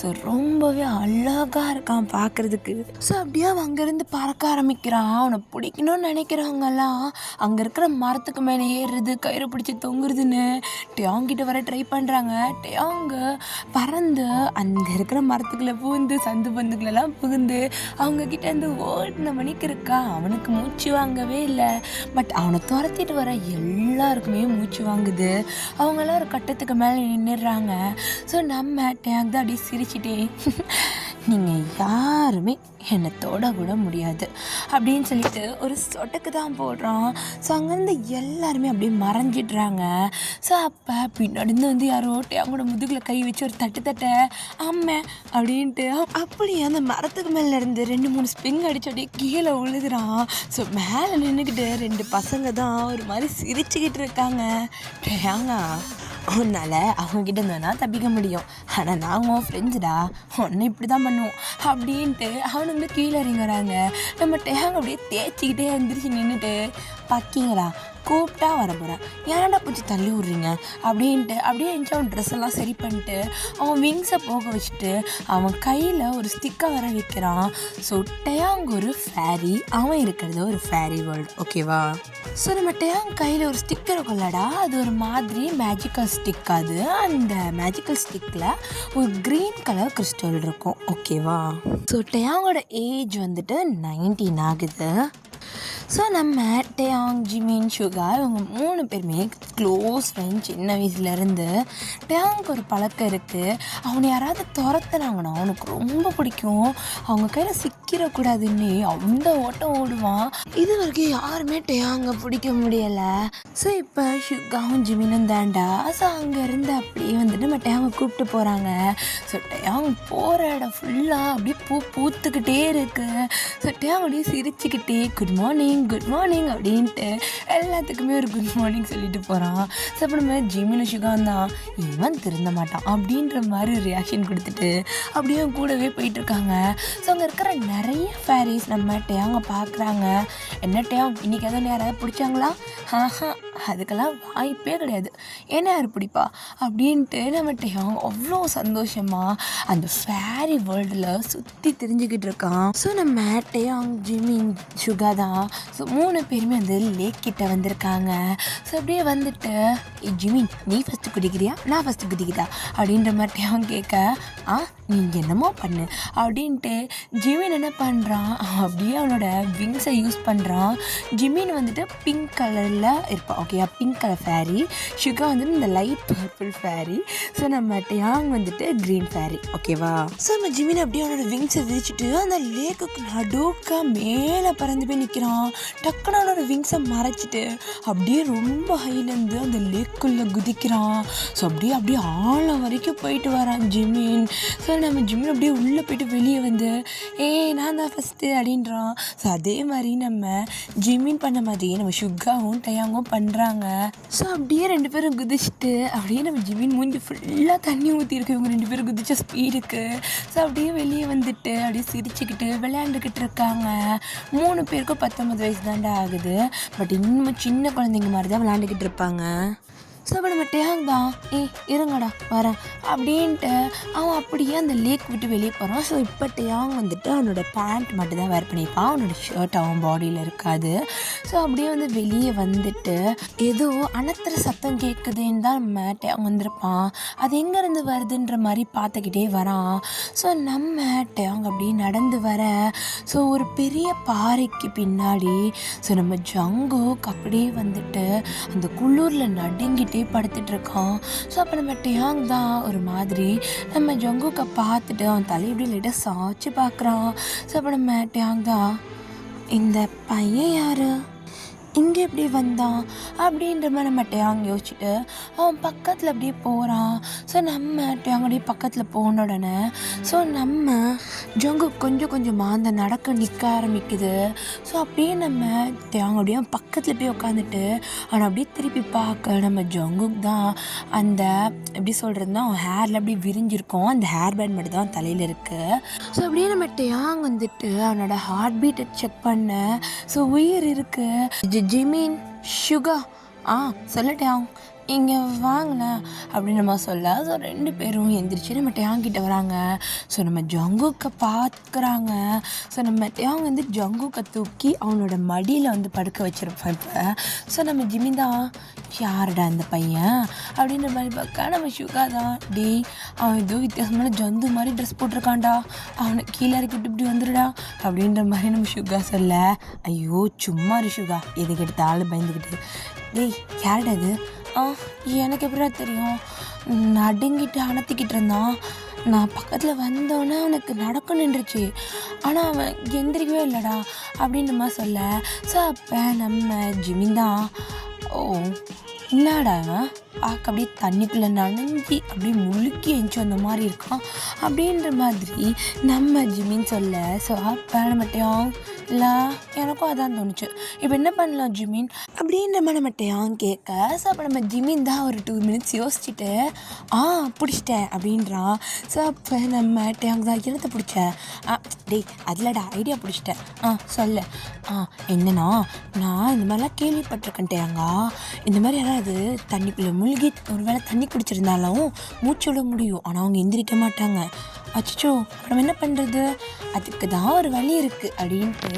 ஸோ ரொம்பவே அழகாக இருக்கான் பார்க்குறதுக்கு. ஸோ அப்படியே அவன் அங்கேருந்து பறக்க ஆரம்பிக்கிறான். அவனை பிடிக்கணும்னு நினைக்கிறவங்கெல்லாம் அங்கே இருக்கிற மரத்துக்கு மேலே ஏறுறது, கயிறு பிடிச்சி தொங்குறதுன்னு டேங்கிட்ட வர ட்ரை பண்ணுறாங்க. டேங்கு பறந்து அங்கே இருக்கிற மரத்துக்குள்ளே புகுந்து சந்து பந்துக்குள்ளெல்லாம் புகுந்து அவங்கக்கிட்ட இருந்து ஓடின மணிக்கு இருக்கா. அவனுக்கு மூச்சு வாங்கவே இல்லை. பட் அவனை துரத்திட்டு வர எல்லாருக்குமே மூச்சு வாங்குது. அவங்களாம் ஒரு கட்டத்துக்கு மேலே நின்றுடுறாங்க. ஸோ நம்ம டேங் தான் அப்படியே சிரிச்சிட்டே நீங்கள் யாருமே என்னை தொட கூட முடியாது அப்படின்னு சொல்லிட்டு ஒரு சொட்டுக்கு தான் போடுறான். ஸோ அங்கேருந்து எல்லாருமே அப்படியே மறைஞ்சிடுறாங்க. ஸோ அப்போ பின்னாடி வந்து யாரோ அவங்களோட முதுகில் கை வச்சு ஒரு தட்டை அம்மே அப்படின்ட்டு அப்படியே அந்த மரத்துக்கு மேலே இருந்து 2-3 ஸ்பிங் அடிச்சு அப்படியே கீழே விழுதுறான். ஸோ மேலே நின்றுக்கிட்டு 2 பசங்க தான் ஒரு மாதிரி சிரிச்சுக்கிட்டு இருக்காங்க. டேங்கா உன்னால் அவங்கக்கிட்ட இருந்தோன்னா தப்பிக்க முடியும், ஆனால் நாங்கள் ஃப்ரெண்ட்ஸுடா, ஒன்று இப்படி தான் பண்ணுவோம் அப்படின்ட்டு அவனு வந்து கீழே இறங்குறாங்க. நம்ம டேங்க அப்படியே தேய்ச்சிக்கிட்டே எழுந்திரிச்சு நின்றுட்டு பக்கிங்களா கூப்பிட்டா வர போகிறேன், ஏன்டா கொஞ்சம் தள்ளி விட்றீங்க அப்படின்ட்டு அப்படியே இருந்துச்சு. அவன் ட்ரெஸ் எல்லாம் சரி பண்ணிட்டு அவன் விங்ஸை போக வச்சுட்டு அவன் கையில் ஒரு ஸ்டிக்கை வர வைக்கிறான். ஸோ டேங் ஒரு ஃபேரி, அவன் இருக்கிறது ஒரு ஃபேரி வேர்ல்டு, ஓகேவா? ஸோ நம்ம டேங் கையில் ஒரு ஸ்டிக் இருக்குல்லடா, அது ஒரு மாதிரி மேஜிக்கல் ஸ்டிக். அது அந்த மேஜிக்கல் ஸ்டிக்கில் ஒரு க்ரீன் கலர் கிறிஸ்டல் இருக்கும், ஓகேவா? ஸோ டேங்கோட ஏஜ் வந்துட்டு 19 ஆகுது. ஸோ நம்ம டேயாங், ஜிமின், சுகா இவங்க 3 பேருமே க்ளோஸ் ஃப்ரெண்ட் சின்ன வயசுலேருந்து. டேயாங்க்கு ஒரு பழக்கம் இருக்குது. அவனை யாராவது துரத்துனாங்கன்னா அவனுக்கு ரொம்ப பிடிக்கும். அவங்க கையில் சிக்கிடக்கூடாதுன்னு அந்த ஓட்டம் ஓடுவான். இது வரைக்கும் யாருமே டேயாங்கை பிடிக்க முடியலை. ஸோ இப்போ சுகாவும் ஜிமினும் தாண்டா. ஸோ அங்கேருந்து அப்படியே வந்துட்டு நம்ம டேயாங்கை கூப்பிட்டு போகிறாங்க. ஸோ டேயாங் போகிற இடம் ஃபுல்லாக அப்படியே பூத்துக்கிட்டே இருக்குது. ஸோ டேயாங் அப்படியே சிரிச்சுக்கிட்டே குட் மார்னிங் அப்படின்ட்டு எல்லாத்துக்குமே ஒரு குட் மார்னிங் சொல்லிட்டு போகிறான். ஸோ அப்போ நம்ம ஜிமின் சுகான் தான் இவன் திருந்த மாட்டான் அப்படின்ற மாதிரி ஒரு ரியாக்ஷன் கொடுத்துட்டு அப்படியே கூடவே போயிட்டுருக்காங்க. ஸோ அங்கே இருக்கிற நிறைய ஃபேரிஸ் நம்ம டேயாங்கை பார்க்குறாங்க. என்ன டேயாங் இன்றைக்கி எதாவது யாராவது பிடிச்சாங்களா? அதுக்கெல்லாம் வாய்ப்பே கிடையாது, என்ன யார் பிடிப்பா அப்படின்ட்டு நம்ம டேயாங் அவ்வளோ சந்தோஷமாக அந்த ஃபேரி வேர்ல்டில் சுற்றி தெரிஞ்சுக்கிட்டு இருக்கான். ஸோ நம்ம டேயாங், ஜிமின், சுகா தான். ஸோ 3 பேருமே அந்த லேக் கிட்ட வந்திருக்காங்க. ஸோ அப்படியே வந்துட்டு ஜிமின் நீ ஃபஸ்ட்டு குதிக்கிறியா நான் ஃபஸ்ட்டு குதிக்கிறா அப்படின்ற மாதிரி டேயாங் கேட்க நீங்கள் என்னமோ பண்ணு அப்படின்ட்டு ஜிமின் என்ன பண்ணுறான், அப்படியே அவனோட விங்ஸை யூஸ் பண்ணுறான். ஜிமின் வந்துட்டு பிங்க் கலரில் இருப்பான், ஓகேயா, பிங்க் கலர் ஃபேரி. சுகா வந்துட்டு இந்த லைட் பர்பிள் ஃபேரி. ஸோ நம்ம டேயாங் வந்துட்டு க்ரீன் ஃபேரி, ஓகேவா. ஸோ நம்ம ஜிமின் அப்படியே அவனோட விங்ஸை விரிச்சிட்டு அந்த லேக்குக்கு நடுக்க மேலே பறந்து போய் நிற்கிறான். டக்குன்னு அவனோட விங்ஸை மறைச்சிட்டு அப்படியே ரொம்ப ஹைலேருந்து அந்த லேக்குள்ளே குதிக்கிறான். ஸோ அப்படியே ஆழம் வரைக்கும் போயிட்டு வரான் ஜிமின். ஸோ நம்ம ஜிமின் அப்படியே உள்ளே போயிட்டு வெளியே வந்து நான் தான் ஃபஸ்ட்டு அப்படின்றான். ஸோ அதே மாதிரி நம்ம ஜிமின் பண்ண மாதிரி நம்ம சுகாவும் டேயாங்கும் பண்ணுறாங்க. ஸோ அப்படியே 2 பேரும் குதிச்சுட்டு அப்படியே நம்ம ஜிமின் மூஞ்சி ஃபுல்லாக தண்ணி ஊற்றிருக்கு இவங்க 2 பேரும் குதிச்ச ஸ்பீடுக்கு. ஸோ அப்படியே வெளியே வந்துட்டு அப்படியே சிரிச்சுக்கிட்டு விளையாண்டுக்கிட்டு இருக்காங்க. 3 பேருக்கும் 19 வயசு தாண்டா ஆகுது. பட் இன்னும் சின்ன குழந்தைங்க மாதிரி தான் விளையாண்டுக்கிட்டு இருப்பாங்க. ஸோ அப்போ நம்ம டேயாங் தான் இருங்கடா வரேன் அப்படின்ட்டு அவன் அப்படியே அந்த லேக் விட்டு வெளியே போகிறான். ஸோ இப்போ டேயாங் வந்துட்டு அவனோட பேண்ட் மட்டும் தான் வேர் பண்ணியிருப்பான், அவனோட ஷர்ட் அவன் பாடியில் இருக்காது. ஸோ அப்படியே வந்து வெளியே வந்துட்டு ஏதோ அனத்துற சத்தம் கேட்குதுன்னு தான் நம்ம டேயாங் வந்திருப்பான். அது எங்கேருந்து வருதுன்ற மாதிரி பார்த்துக்கிட்டே வரான். ஸோ நம்ம டேயாங் அப்படியே நடந்து வர ஸோ ஒரு பெரிய பாறைக்கு பின்னாடி ஸோ நம்ம ஜங்குக் அப்படியே வந்துட்டு அந்த குள்ளூரில் நடுங்கிட்டு படுத்துட்டு இருக்கான். ஸோ அப்போ நம்ம டேயாங் தான் ஒரு மாதிரி நம்ம ஜங்குக்கை பார்த்துட்டு அவன் தலையை எப்படி லைட்டாக சாய்ச்சி பார்க்குறான். ஸோ அப்போ நம்ம டேயாங் தான் இந்த பையன் யார், இங்கே எப்படி வந்தான் அப்படின்ற மாதிரி நம்ம டேயாங் யோசிச்சுட்டு அவன் பக்கத்தில் அப்படியே போகிறான். ஸோ நம்ம டேயாங் அப்படியே பக்கத்தில் போன உடனே ஸோ நம்ம ஜங்குக் கொஞ்சமாக அந்த நடக்க நிற்க ஆரம்பிக்குது. ஸோ அப்படியே நம்ம டேயாங் அப்படியே பக்கத்தில் போய் உட்காந்துட்டு அவனை அப்படியே திருப்பி பார்க்க நம்ம ஜங்குக் தான் அந்த எப்படி சொல்கிறதுனா அவன் ஹேரில் அப்படியே விரிஞ்சிருக்கும், அந்த ஹேர் பேண்ட் மட்டும் தான் தலையில் இருக்குது. ஸோ அப்படியே நம்ம டேயாங் வந்துட்டு அவனோட ஹார்ட் பீட்டை செக் பண்ண ஸோ உயிர் இருக்குது. ஜிமின், சுகா சொல்ல டேயாங் இங்கே வாங்கினேன் அப்படின்னு நம்ம சொல்ல. ஸோ 2 பேரும் எந்திரிச்சு நம்ம டேயாங் கிட்ட வராங்க. ஸோ நம்ம ஜங்குக்கை பார்க்குறாங்க. ஸோ நம்ம டேயாங் வந்து ஜங்குக்கை தூக்கி அவனோட மடியில் வந்து படுக்க வச்சுருப்பேன் இப்போ. ஸோ நம்ம ஜிமின் தான் யாருடா இந்த பையன் அப்படின்ற மாதிரி பார்க்க நம்ம சுகா தான் அவன் ஏதோ வித்தியாசமான ஜந்து மாதிரி ட்ரெஸ் போட்டிருக்கான்டா, அவனை கீழே இறக்கிட்டு இப்படி வந்துடுடா அப்படின்ற மாதிரி நம்ம சுகா சொல்ல. ஐயோ சும்மா சுகா எதுக்கு எடுத்தாலும் பயந்துக்கிட்டு யாருடா இது, எனக்கு எப்படிடா தெரியும், நடுங்கிட்டு அணத்திக்கிட்டு இருந்தான், நான் பக்கத்தில் வந்தோன்னே அவனுக்கு நடக்க நின்றுச்சு, ஆனால் அவன் எந்திரிக்கவே இல்லைடா அப்படின்ற மாதிரி சொல்ல. ஸோ அப்போ நம்ம ஜிமின் தான் என்னடா பார்க்க அப்படியே தண்ணிக்குள்ளே நனைஞ்சி அப்படியே முழுக்கி எஞ்சி வந்த மாதிரி இருக்கான் அப்படின்ற மாதிரி நம்ம ஜிமின் சொல்ல. ஸோ அப்போ நம்ம டேயாங் இல்லை எனக்கும் அதான் தோணுச்சு, இப்போ என்ன பண்ணலாம் ஜிமின் அப்படின்ற மாதிரி நம்ம டேயாங் கேட்க. ஸோ அப்போ நம்ம ஜிமின் தான் ஒரு 2 மினிட்ஸ் யோசிச்சுட்டு பிடிச்சிட்டேன் அப்படின்றான். ஸோ அப்போ நம்ம டேயாங் தான் என்னத்தை பிடிச்ச அதில்டா ஐடியா பிடிச்சிட்டேன் சொல்லு. என்னன்னா நான் இந்த மாதிரிலாம் கேள்விப்பட்டிருக்கேன் டேயாங்கா, இந்த மாதிரி யாராவது தண்ணிக்குள்ளே மூழ்கி ஒரு வேளை தண்ணி குடிச்சிருந்தாலும் மூச்சு விட முடியும், ஆனால் அவங்க எந்திரிக்க மாட்டாங்க. அச்சோ அப்புறம் என்ன பண்ணுறது, அதுக்கு தான் ஒரு வழி இருக்குது அப்படின்ட்டு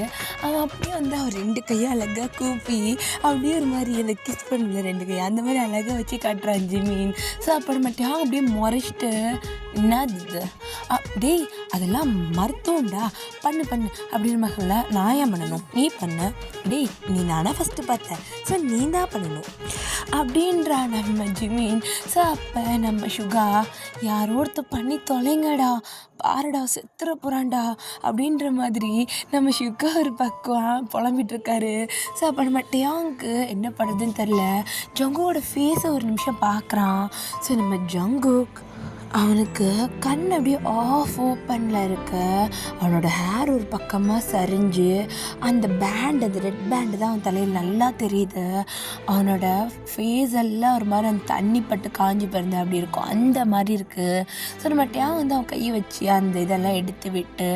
அவன் அப்படியே வந்து அவர் 2 கையை அழகாக கூப்பி அப்படியே ஒரு மாதிரி அந்த கிஸ் பண்ணல 2 கையை அந்த மாதிரி அழகாக வச்சு காட்டுறான் ஜிமின். ஸோ அப்போ மட்டும் அப்படியே முறைச்சிட்டு என்னது இது? டேய் அதெல்லாம் மருத்துவம்டா, பண்ணு பண்ணு அப்படின்னு மகள நான் ஏன் பண்ணணும், நீ பண்ண. டேய் நீ நானே ஃபஸ்ட்டு பார்த்தேன், ஸோ நீ தான் பண்ணணும் அப்படின்றா நம்ம ஜிமின். ஸோ அப்போ நம்ம சுகா யாரோ ஒருத்தர் பண்ணி தொலைங்கடா, பாருடா செத்துற போகிறான்டா அப்படின்ற மாதிரி நம்ம சுகா ஒரு பக்கம் புலம்பிகிட்ருக்காரு. ஸோ அப்போ நம்ம டேங்க்கு என்ன பண்ணுறதுன்னு தெரில. ஜங்குவோட ஃபேஸை ஒரு நிமிஷம் பார்க்குறான். ஸோ நம்ம ஜங்குக் அவனுக்கு கண் அப்படியே ஆஃப் ஓப்பனில் இருக்க, அவனோட ஹேர் ஒரு பக்கமாக சரிஞ்சு அந்த பேண்ட், அந்த ரெட் பேண்டு தான் அவன் தலையில் நல்லா தெரியுது. அவனோட ஃபேஸ் எல்லாம் ஒரு மாதிரி அந்த தண்ணி பட்டு காஞ்சி பிறந்த அப்படி இருக்கும், அந்த மாதிரி இருக்குது. ஸோ நம்ம டேங் வந்து அவன் கையை வச்சு அந்த இதெல்லாம் எடுத்து விட்டு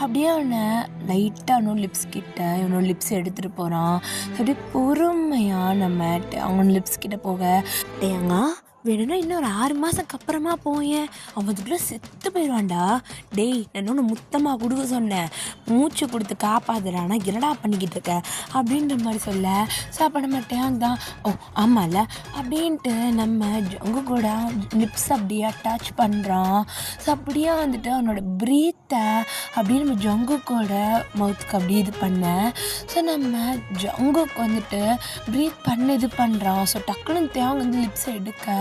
அப்படியே அவனை லைட்டாக அவனோட லிப்ஸ் கிட்ட இவனோட லிப்ஸ் எடுத்துகிட்டு போகிறான். அப்படியே பொறுமையாக நம்ம அவனோட லிப்ஸ் கிட்ட போக, டேங்கா வேணும்னா இன்னொரு 6 மாதத்துக்கு அப்புறமா போயேன், அவன் அதுக்குள்ளே செத்து போயிடுவான்டா. டேய் நான் இன்னொன்று முத்தமாக கொடுக்க சொன்னேன், மூச்சு கொடுத்து காப்பாதுறானா என்னடா பண்ணிக்கிட்டு இருக்க அப்படின்ற மாதிரி சொல்ல. ஸோ அப்போ நம்ம டேங் தான் ஓ ஆமாம்ல அப்படின்ட்டு நம்ம ஜங்கு கூட லிப்ஸ் அப்படியே அட்டாச் பண்ணுறான். ஸோ அப்படியே வந்துட்டு அவனோட ப்ரீத்தை அப்படியே நம்ம ஜங்குக்கோட மவுத்துக்கு அப்படியே இது பண்ணேன். ஸோ நம்ம ஜங்குக்கு வந்துட்டு ப்ரீத் பண்ண இது பண்ணுறான். ஸோ டக்குன்னு டேங் வந்து லிப்ஸை எடுக்க,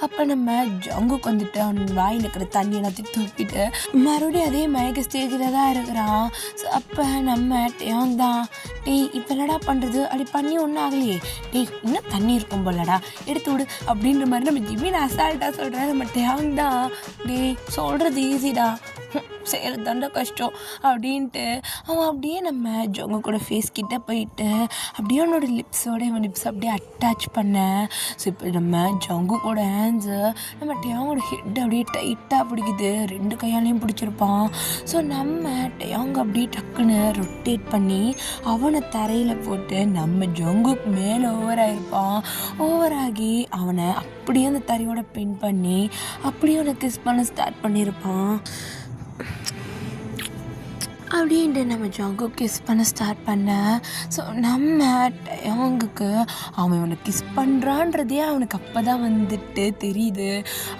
அப்போ நம்ம ஜங்குக்கு வந்துட்டு அவன் வாயில் இருக்கிற தண்ணி எல்லாத்தையும் தூக்கிட்டு மறுபடியும் அதே மயக்க ஸ்டேஜில் தான் இருக்கிறான். ஸோ அப்போ நம்ம டேங் தான் டேய் இப்போ என்னடா பண்ணுறது, அப்படி பண்ணி ஒன்றும் ஆகலையே, டேய் இன்னும் தண்ணி இருக்கும் போலடா எடுத்து விடு அப்படின்ற மாதிரி நம்ம ஜிமின் அசால்ட்டாக சொல்கிறேன். நம்ம டேங் தான் டேய் சொல்கிறது ஈஸிடா, செய்கிறது தாண்டா கஷ்டம் அப்படின்ட்டு அவன் அப்படியே நம்ம ஜங்கு கூட ஃபேஸ் கிட்டே போயிட்டு அப்படியே அவனோட லிப்ஸோட இவன் லிப்ஸ் அப்படியே அட்டாச் பண்ண. ஸோ இப்போ நம்ம ஜங்கு கூட ஹேண்ட்ஸு நம்ம டேங்கோட ஹெட் அப்படியே டைட்டாக பிடிக்குது, 2 கையாலையும் பிடிச்சிருப்பான். ஸோ நம்ம டேங்க அப்படியே டக்குன்னு ரொட்டேட் பண்ணி அவனை தரையில் போட்டு நம்ம ஜங்குக்கு மேலே ஓவராகிருப்பான். ஓவராகி அவனை அப்படியே அந்த தரையோட பின் பண்ணி அப்படியே அவனை கிஸ் பண்ண ஸ்டார்ட் பண்ணியிருப்பான். அப்படின்ட்டு நம்ம ஜங்கு கிஸ் பண்ண ஸ்டார்ட் பண்ண. ஸோ நம்ம டேங்குக்கு அவன் இவனை கிஸ் பண்ணுறான்றதே அவனுக்கு அப்போ தான் வந்துட்டு தெரியுது.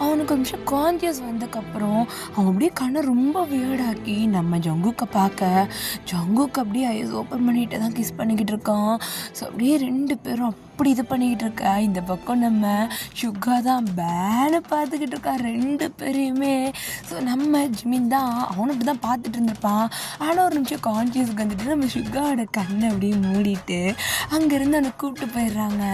அவனுக்கு ஒரு நிமிஷம் கான்சியஸ் வந்ததுக்கப்புறம் அவன் அப்படியே கண்ணை ரொம்ப வியர்டாக்கி நம்ம ஜங்குக்கை பார்க்க, ஜங்குக்கு அப்படியே ஐஸ் ஓப்பன் பண்ணிட்டு தான் கிஸ் பண்ணிக்கிட்டு இருக்கான். ஸோ அப்படியே 2 பேரும் அப்படி இது பண்ணிக்கிட்டு இருக்கா. இந்த பக்கம் நம்ம சுகா தான் பேனை பார்த்துக்கிட்டு இருக்கா 2 பேரையுமே. ஸோ நம்ம ஜிமின் தான் அவனை அப்படி தான் பார்த்துட்டு இருந்திருப்பான். ஆனால் ஒரு நிமிஷம் கான்சியஸ்க்கு வந்துட்டு நம்ம சுகாவோட கண்ணை அப்படியே மூடிட்டு அங்கேருந்து அவனை கூப்பிட்டு போயிடுறாங்க.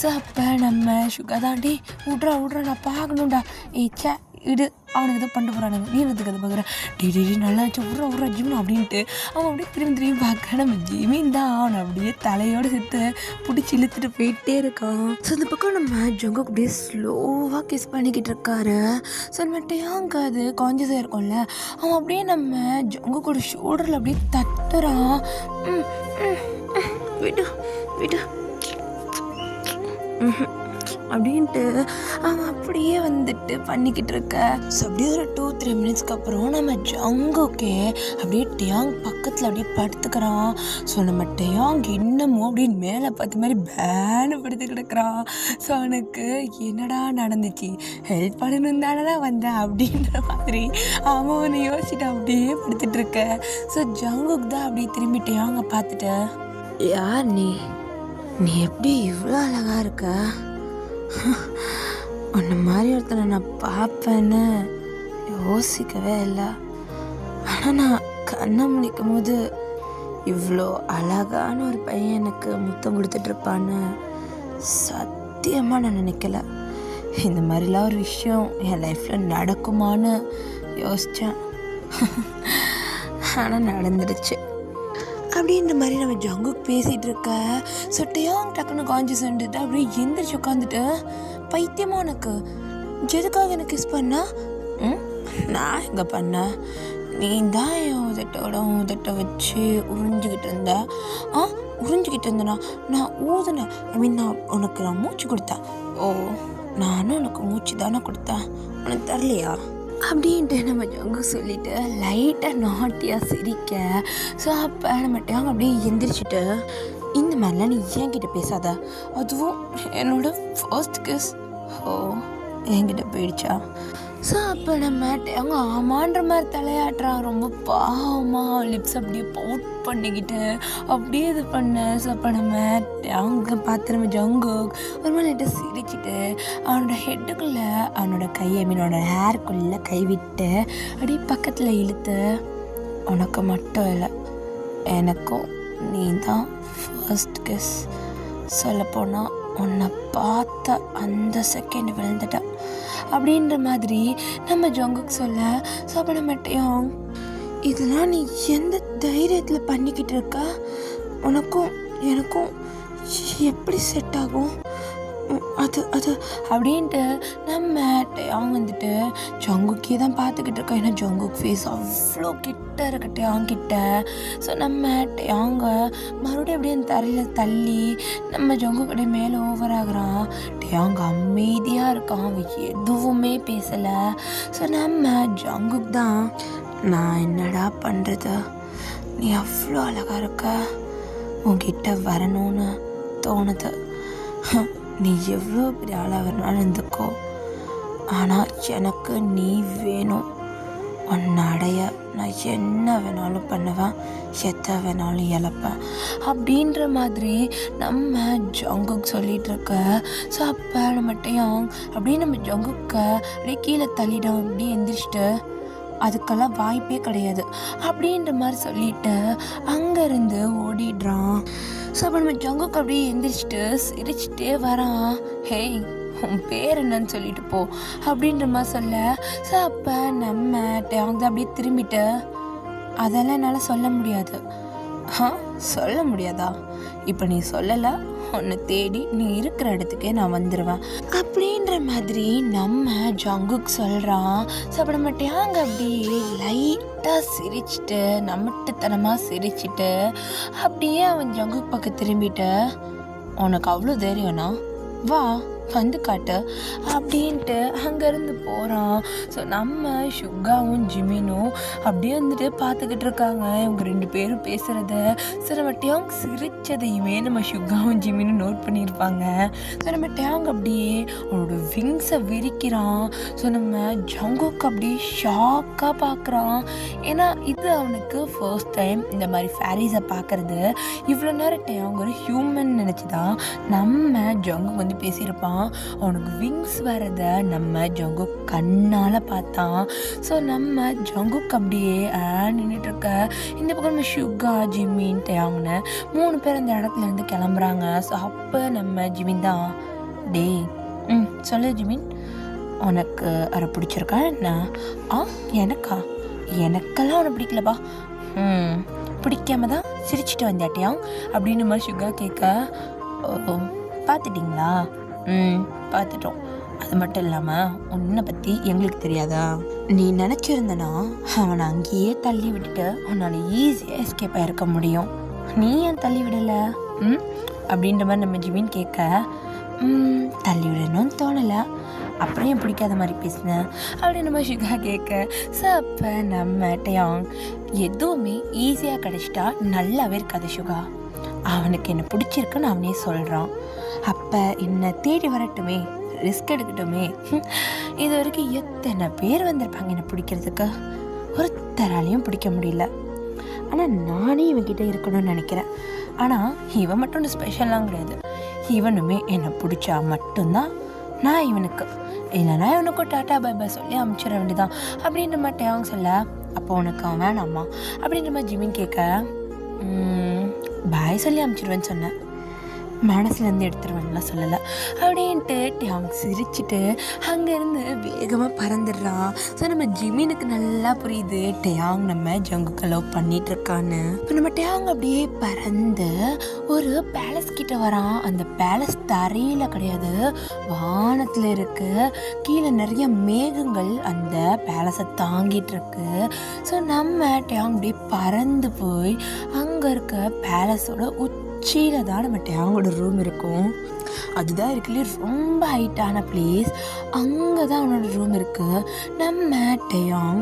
ஸோ அப்போ நம்ம சுகா தான் டே விட்றா நான் பார்க்கணும்டா, ஏச்சா இது அவனுக்கு இதை பண்ணிட்டு போகிறானுங்க, நீ என்னத்துக்கு அதை பார்க்குறேன், டே நல்லா இருந்துச்சு விட்றா ஜிமின் அப்படின்ட்டு அவன் அப்படியே திரும்பி பார்க்க நம்ம ஜிமின் தான் அவனை அப்படியே தலையோடு சேர்த்து பிடிச்சி இழுத்துட்டு போயிட்டே இருக்கான். ஸோ இந்த பக்கம் நம்ம ஜங்குக்கு அப்படியே ஸ்லோவாக கிஸ் பண்ணிக்கிட்டு இருக்காரு. ஸோ நம்ம டேங்க் அது கான்சியஸாக இருக்கும்ல, அவன் அப்படியே நம்ம ஜங்குக்கோட ஷோல்டரில் அப்படியே தட்டுறான். விடு விடு அப்படின்ட்டு அவன் அப்படியே வந்துட்டு பண்ணிக்கிட்டு இருக்க. ஸோ அப்படியே ஒரு 2-3 மினிட்ஸ்க்கு அப்புறம் நம்ம ஜங்குக்கே அப்படியே டேங் பக்கத்தில் அப்படியே படுத்துக்கிறான். ஸோ நம்ம டேங் இன்னமும் அப்படின்னு மேலே பார்த்த மாதிரி பேனு படுத்து கிடக்குறான். ஸோ அவனுக்கு என்னடா நடந்துச்சு, ஹெல்ப் பண்ணணும் தானே வந்தேன் அப்படின்ற மாதிரி அவன் ஒன்று யோசிச்சுட்டு அப்படியே படுத்துட்டு இருக்க. ஸோ ஜங்குக்கு தான் அப்படியே திரும்பி டேங்க பார்த்துட்டு, யார் நீ எப்படி இவ்வளோ அழகாக இருக்க, உன்ன மாதிரி ஒருத்தனை நான் பார்ப்பேன்னு யோசிக்கவே இல்லை, ஆனால் நான் கண்ணை முழிக்கும் போது இவ்வளோ அழகான ஒரு பையன் எனக்கு முத்தம் கொடுத்துட்ருப்பான்னு சத்தியமாக நான் நினைக்கல. இந்த மாதிரிலாம் ஒரு விஷயம் என் லைஃப்பில் நடக்குமான்னு யோசித்தேன், ஆனால் நடந்துடுச்சு அப்படின்ற மாதிரி நம்ம ஜங்குக்கு பேசிகிட்டு இருக்க. ஸோ டேங் டக்குன்னு கான்சியஸ் வந்துட்டு அப்படியே எந்திரிச்சு உட்காந்துட்டு, பைத்தியமா உனக்கு எதுக்காக எனக்கு கிஸ் பண்ணா, நான் எங்கே பண்ணேன், நீ தான் என் உதட்ட வச்சு உறிஞ்சிக்கிட்டு இருந்த, உறிஞ்சிக்கிட்டு இருந்தேனா, நான் ஊதுனேன், நான் உனக்கு மூச்சு கொடுத்தேன், ஓ நானும் உனக்கு மூச்சு தானே கொடுத்தேன், உனக்கு தரலையா அப்படின்ட்டு நம்ம ஜங்கு சொல்லிவிட்டு லைட்டாக நாட்டியாக சிரிக்க. ஸோ அப்போ நம்ம டேங் அப்படியே எந்திரிச்சிட்டு, இந்த மாதிரிலாம் நீ என்கிட்ட பேசாத, அதுவும் என்னோட ஃபர்ஸ்ட் கிஸ் என்கிட்ட போயிடுச்சா. ஸோ அப்போ நம்ம அவங்க ஆமான்ற மாதிரி தலையாட்டுறான். ரொம்ப பாவமாக லிப்ஸ் அப்படியே பவுட் பண்ணிக்கிட்டு அப்படியே இது பண்ண. ஸோ அப்போ நம்ம அவங்க பார்த்து நம்ம ஜங்குக் ஒரு மாதிரி லைட்டாக சிரிச்சிட்டு அவனோட ஹெட்டுக்குள்ளே அவனோட கையை அவனோட ஹேருக்குள்ளே கை விட்டு அப்படியே பக்கத்தில் இழுத்து, உனக்கு மட்டும் இல்லை எனக்கும் நீ தான் ஃபர்ஸ்ட் கிஸ். சொல்லப்போனால் உன்னை பார்த்த அந்த செகண்ட் விழுந்துட்டேன் அப்படின்ற மாதிரி நம்ம ஜங்குக் சொல்ல. ஸோ அப்போ நம்மட்டையும் இதெல்லாம் நீ எந்த தைரியத்தில் பண்ணிக்கிட்டு இருக்க, உனக்கும் எனக்கும் எப்படி செட் ஆகும் அது அது அப்படின்ட்டு நம்ம அவங்க வந்துட்டு ஜங்குக்கே தான் பார்த்துக்கிட்டு இருக்கோம். ஏன்னா ஜங்குக் ஃபேஸ் அவ்வளோ கிட்ட இருக்கட்டு அவங்கிட்ட. ஸோ நம்ம அவங்க மறுபடியும் அப்படியே அந்த தரையில் தள்ளி நம்ம ஜங்குக் அப்படியே மேலே ஓவர் ஆகுறான். அவங்க அமைதியாக இருக்கான், அவன் எதுவுமே பேசலை. ஸோ நம்ம ஜங்குக் தான், நான் என்னடா பண்ணுறது, நீ அவ்வளோ அழகாக இருக்க, உன்கிட்ட வரணும்னு தோணுது, நீ எவ்வளோ பெரிய ஆளாக வரணும்னு இருந்துக்கோ, ஆனால் எனக்கு நீ வேணும், உன்னை அடைய நான் என்ன வேணாலும் பண்ணுவேன், எதை வேணாலும் இழப்பேன் அப்படின்ற மாதிரி நம்ம ஜங்குக் சொல்லிகிட்டு இருக்க. ஸோ அப்போ நம்மட்டையும் அப்படியே நம்ம ஜங்குக்கை அப்படியே கீழே தள்ளிடும், அப்படியே எந்திரிச்சிட்டு அதுக்கெல்லாம் வாய்ப்பே கிடையாது அப்படின்ற மாதிரி சொல்லிட்டு அங்கேருந்து ஓடிடுறான். ஸோ அப்போ நம்ம ஜங்குக்கு அப்படியே எந்திரிச்சிட்டு சிரிச்சிட்டே வரான். ஹேய், உன் பேர் என்னன்னு சொல்லிட்டு போ அப்படின்ற மாதிரி சொல்ல. ஸோ அப்போ நம்ம அவங்க அப்படியே திரும்பிட்டு, அதெல்லாம் என்னால் சொல்ல முடியாது. சொல்ல முடியாதா? இப்போ நீ சொல்லலை, உன்னை தேடி நீ இருக்கிற இடத்துக்கே நான் வந்துடுவேன் அப்படின்ற மாதிரி நம்ம ஜங்குக் சொல்கிறான். ஸோ அப்போ நம்ம டேங்க அப்படியே லைட்டாக சிரிச்சிட்டு நம்மட்டுத்தனமாக சிரிச்சிட்டு அப்படியே அவன் ஜங்குக் பக்கம் திரும்பிட்டு, உனக்கு அவ்வளோ தைரியம்னா வா வந்து காட்டு அப்படின்ட்டு அங்கேருந்து போகிறான். ஸோ நம்ம ஷுகாவும் ஜிமினும் அப்படியே வந்துட்டு பார்த்துக்கிட்டு இருக்காங்க இவங்க ரெண்டு பேரும் பேசுகிறத. ஸோ நம்ம டேங் சிரித்ததையுமே நம்ம ஷுகாவும் ஜிமினும் நோட் பண்ணியிருப்பாங்க. ஸோ நம்ம டேங் அப்படியே அவனோட விங்ஸை விரிக்கிறான். ஸோ நம்ம ஜங்குக்கு அப்படியே ஷாக்காக பார்க்குறான். ஏன்னா இது அவனுக்கு ஃபர்ஸ்ட் டைம் இந்த மாதிரி ஃபேரிஸை பார்க்குறது. இவ்வளோ நேரம் டேங் ஒரு ஹியூமன் நினச்சி தான் நம்ம ஜங்குக்கு வந்து பேசியிருப்பான். அவனுக்கு விங்ஸ் வரதை நம்ம ஜங்குக் கண்ணால் பார்த்தான். ஸோ நம்ம ஜங்குக் அப்படியே நின்றுட்டு இருக்க. இந்த பக்கம் நம்ம ஷுகா ஜிமின் டேங்னு 3 பேர் அந்த இடத்துல இருந்து கிளம்புறாங்க. ஸோ அப்போ நம்ம ஜிமின் தான், டே சொல்லு ஜிமின், உனக்கு அவரை பிடிச்சிருக்கா என்ன? எனக்கா? எனக்கெல்லாம் அவனை பிடிக்கலப்பா. பிடிக்காம தான் சிரிச்சிட்டு வந்தாட்டியான் அப்படின்னு மாதிரி ஷுகா கேட்க, பார்த்துட்டிங்களா? பார்த்துட்டோம். அது மட்டும் இல்லாமல் உன்னை பற்றி எங்களுக்கு தெரியாதா? நீ நினச்சிருந்தனா அவனை அங்கேயே தள்ளி விட்டுட்டு உன்னால் ஈஸியாக எஸ்கேப் ஆகிருக்க முடியும். நீ ஏன் தள்ளி விடலை அப்படின்ற மாதிரி நம்ம ஜிமின் கேட்க, தள்ளி விடணும்னு தோணலை, அப்புறம் என் பிடிக்காத மாதிரி பேசினேன் அப்படின்னு நம்ம ஷுகா கேட்க. ஸோ அப்போ நம்ம டேங், எதுவுமே ஈஸியாக கிடச்சிட்டா நல்லாவே இருக்காது ஷுகா, அவனுக்கு என்ன பிடிச்சிருக்குன்னு அவனே சொல்கிறான். அப்போ என்னை தேடி வரட்டுமே, ரிஸ்க் எடுக்கட்டுமே. இது வரைக்கும் எத்தனை பேர் வந்திருப்பாங்க என்னை பிடிக்கிறதுக்கு, ஒருத்தராலையும் பிடிக்க முடியல. ஆனால் நானே இவன்கிட்ட இருக்கணும்னு நினைக்கிறேன். ஆனால் இவன் மட்டும் ஒன்று ஸ்பெஷலாக கிடையாது, இவனுமே என்னை பிடிச்சா மட்டும்தான் நான் இவனுக்கு, இல்லைனா இவனுக்கும் டாட்டா பை பை சொல்லி அனுப்பிச்சிட வேண்டியதான் அப்படின்ற மாதிரி டேங் சொல்ல. அப்போ உனக்கு அவன் வேணாமா அப்படின்ற மாதிரி ஜிமின் கேட்க, பாய் சொல்லி அனுப்பிச்சிடுவேன்னு சொன்னேன், மனசுலேருந்து எடுத்துருவேன்லாம் சொல்லலை அப்படின்ட்டு டேங் சிரிச்சிட்டு அங்கேருந்து வேகமாக பறந்துடுறான். ஸோ நம்ம ஜிமினுக்கு நல்லா புரியுது டேங் நம்ம ஜங்குக்கு லவ் பண்ணிகிட்ருக்கான்னு. இப்போ நம்ம டேங் அப்படியே பறந்து ஒரு பேலஸ் கிட்ட வரான். அந்த பேலஸ் தரையில் கிடையாது, வானத்தில் இருக்குது. கீழே நிறைய மேகங்கள் அந்த பேலஸை தாங்கிட்டு இருக்கு. ஸோ நம்ம டேங் அப்படியே பறந்து போய் அங்கே இருக்க பேலஸோட உச்சியில் தான் நம்ம டேங்கோட ரூம் இருக்கும். அதுதான் இருக்குல்லையே ரொம்ப ஹைட்டான பிளேஸ். அங்கே தான் அவனோட ரூம் இருக்குது. நம்ம டேயாங்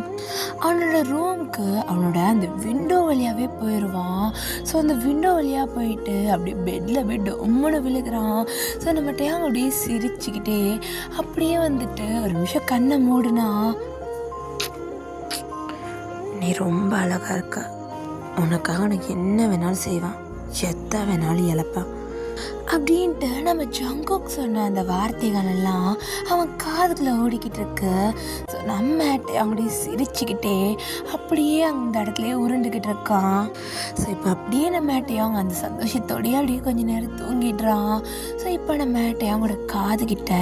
அவனோட ரூமுக்கு அவனோட அந்த விண்டோ வழியாகவே போயிடுவான். ஸோ அந்த விண்டோ வழியாக போயிட்டு அப்படியே பெட்டில் போய் டொம்முன்னு விழுகிறான். ஸோ நம்ம டேயாங் அப்படியே சிரிச்சுக்கிட்டே அப்படியே வந்துட்டு ஒரு நிமிஷம் கண்ணை மூடுனா, நீ ரொம்ப அழகாக இருக்க, உனக்காக உனக்கு என்ன வேணாலும் செய்வான், எத்த வேணாலும் இழப்பான் அப்படின்ட்டு நம்ம ஜங்குக் சொன்ன அந்த வார்த்தைகள் எல்லாம் அவன் காதுக்குள்ள ஓடிக்கிட்டு இருக்கு. ஸோ நம்ம அவங்களுடைய சிரிச்சுக்கிட்டே அப்படியே அந்த இடத்துலையே உருண்டுக்கிட்டு இருக்கான். ஸோ இப்போ அப்படியே நம்ம அவங்க அந்த சந்தோஷத்தோடையே அப்படியே கொஞ்சம் நேரம் தூங்கிடுறான். ஸோ இப்போ நம்ம அவங்களோட காதுகிட்ட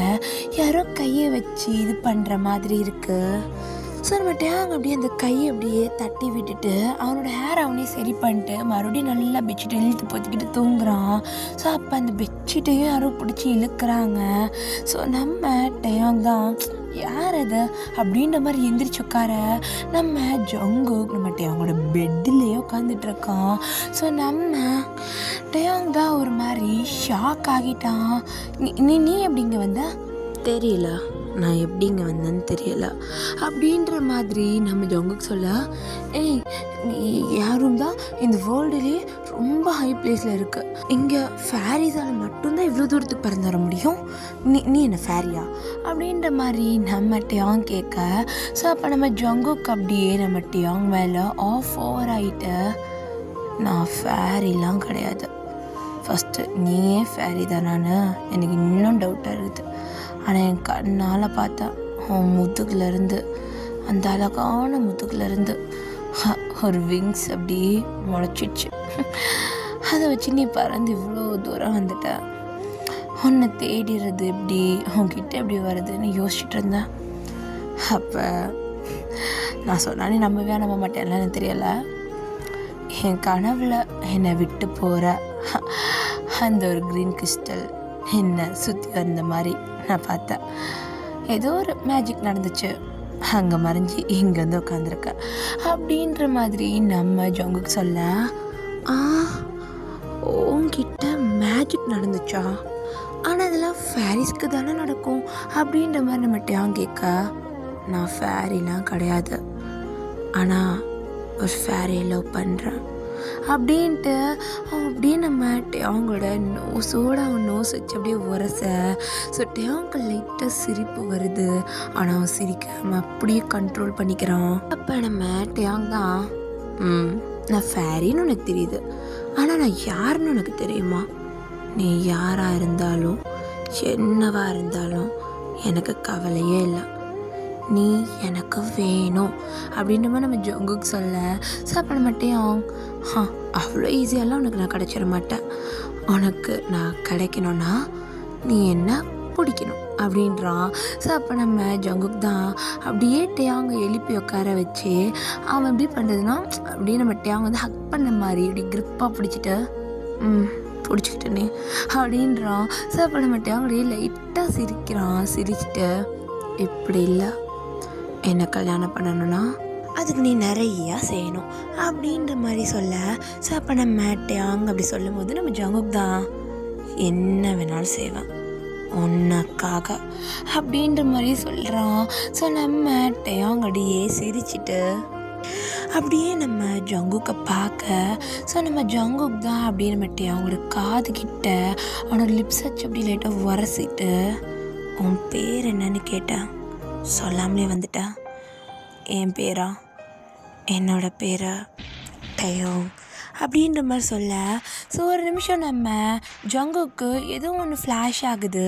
யாரோ கையை வச்சு இது பண்ணுற மாதிரி இருக்குது. ஸோ நம்ம டேங் அப்படியே அந்த கையை அப்படியே தட்டி விட்டுட்டு அவனோட ஹேர் அவனே சரி பண்ணிட்டு மறுபடியும் நல்லா பெட்ஷீட்டை இழுத்து பொத்திக்கிட்டு தூங்குறான். ஸோ அப்போ அந்த பெட்ஷீட்டையும் யாரோ பிடிச்சி இழுக்கிறாங்க. ஸோ நம்ம டேங் தான் யார் அது அப்படின்ற மாதிரி எந்திரிச்சு உட்கார நம்ம ஜங்குக் நம்ம டேங்கோட பெட்டிலேயே உட்காந்துட்டு இருக்கான். ஸோ நம்ம டேங் தான் ஒரு மாதிரி ஷாக் ஆகிட்டான். நீ எப்படிங்க வந்த தெரியல, நான் எப்படிங்க வந்தேன்னு தெரியல அப்படின்ற மாதிரி நம்ம ஜங்குக் சொல்ல, ஏய் நீ யாரும் தான் இந்த வேர்ல்டுலேயே ரொம்ப ஹை பிளேஸில் இருக்கு, இங்கே ஃபேரிஸால் மட்டும்தான் இவ்வளோ தூரத்துக்கு பறந்து வர முடியும், நீ என்ன ஃபேரியா அப்படின்ற மாதிரி நம்ம டேங் கேட்க. ஸோ அப்போ நம்ம ஜங்குக் அப்படியே நம்ம டேங் மேலே ஆஃப் ஓவர் ஆகிட்டு, நான் ஃபேரிலாம் கிடையாது, ஃபஸ்ட்டு நீயே ஃபேரி தானான்னு எனக்கு இன்னும் டவுட்டாக இருக்குது. ஆனால் என் கண்ணால் பார்த்தா அவன் முதுகுலேருந்து அந்த அழகான முதுகுலேருந்து ஒரு விங்ஸ் அப்படி முளைச்சிடுச்சு. அதை வச்சு நீ பறந்து இவ்வளோ தூரம் வந்துட்ட, உன்னை தேடிடுறது எப்படி, உன்கிட்ட எப்படி வருதுன்னு யோசிச்சுட்டு இருந்தேன். அப்போ நான் சொன்னானே நம்பவே நம்ப மாட்டேன்ல, எனக்கு தெரியலை, என் கனவில் என்னை விட்டு போகிற அந்த ஒரு க்ரீன் கிறிஸ்டல் என்னை சுற்றி வந்த மாதிரி நான் பார்த்தேன். ஏதோ ஒரு மேஜிக் நடந்துச்சு, அங்கே மறைஞ்சி இங்கே வந்து உட்காந்துருக்க அப்படின்ற மாதிரி நம்ம ஜங்குக் சொல்ல, உன்கிட்ட மேஜிக் நடந்துச்சா, ஆனால் அதெல்லாம் ஃபேரிஸ்க்கு தானே நடக்கும் அப்படின்ற மாதிரி நம்ம டேங் கேட்க, நான் ஃபேரிலாம் கிடையாது, ஆனால் ஒரு ஃபேரியை லவ் பண்ணுறேன் அப்படின்ட்டு அவன் அப்படியே நம்ம அவங்களோட நோஸோட அவன் நோஸ் வச்சு அப்படியே உரச. ஸோ டேங்க்கு லைட்டாக சிரிப்பு வருது, ஆனால் அவன் சிரிக்காமல் அப்படியே கண்ட்ரோல் பண்ணிக்கிறான். அப்போ நம்ம டேங் தான், நான் ஃபேரின்னு உனக்கு தெரியுது, ஆனால் நான் யாருன்னு உனக்கு தெரியுமா, நீ யாராக இருந்தாலும் என்னவா இருந்தாலும் எனக்கு கவலையே இல்லை, நீ எனக்கு வேணும் அப்படின்ற மாதிரி நம்ம ஜங்குக் சொல்ல. ஸோ அப்போ நம்மட்டையும் அவ்வளோ ஈஸியாலாம் உனக்கு நான் கிடச்சிட மாட்டேன், உனக்கு நான் கிடைக்கணும்னா நீ என்ன பிடிக்கணும் அப்படின்றான். ஸோ அப்போ நம்ம ஜங்குக் தான் அப்படியே டேயாங்க எழுப்பி உட்கார வச்சு அவன் எப்படி பண்ணுறதுன்னா அப்படியே நம்ம டேயாங்க வந்து ஹக் பண்ண மாதிரி இப்படி க்ரிப்பாக பிடிச்சிட்டு பிடிச்சிக்கிட்டேனே அப்படின்றான். ஸோ அப்போ நம்ம டேயாங்கடையே லைட்டாக சிரிக்கிறான். சிரிச்சுட்டு, இப்படி இல்லை, என்னை கல்யாணம் பண்ணணும்னா அதுக்கு நீ நிறையா செய்யணும் அப்படின்ற மாதிரி சொல்ல. ஸோ அப்போ நம்ம டேயாங் அப்படி சொல்லும் போது நம்ம ஜங்குக் தான், என்ன வேணாலும் செய்வேன் உனக்காக அப்படின்ற மாதிரி சொல்கிறான். ஸோ நம்ம டேயாங் அப்படியே சிரிச்சிட்டு அப்படியே நம்ம ஜங்குக்கை பார்க்க. ஸோ நம்ம ஜங்குக் தான் அப்படியே நம்ம டேயாங்கோட காதுகிட்ட அவனோட லிப்ஸ் வச்சு அப்படி லைட்டாக உரசிட்டு, உன் பேர் என்னன்னு கேட்டேன், சொல்லாமலே வந்துட்டேன். என் பேரா, என்னோட பேரை டேயாங் அப்படின்ற மாதிரி சொல்ல. ஸோ ஒரு நிமிஷம் நம்ம ஜங்குக்கு ஏதோ ஒன்று ஃப்ளாஷ் ஆகுது.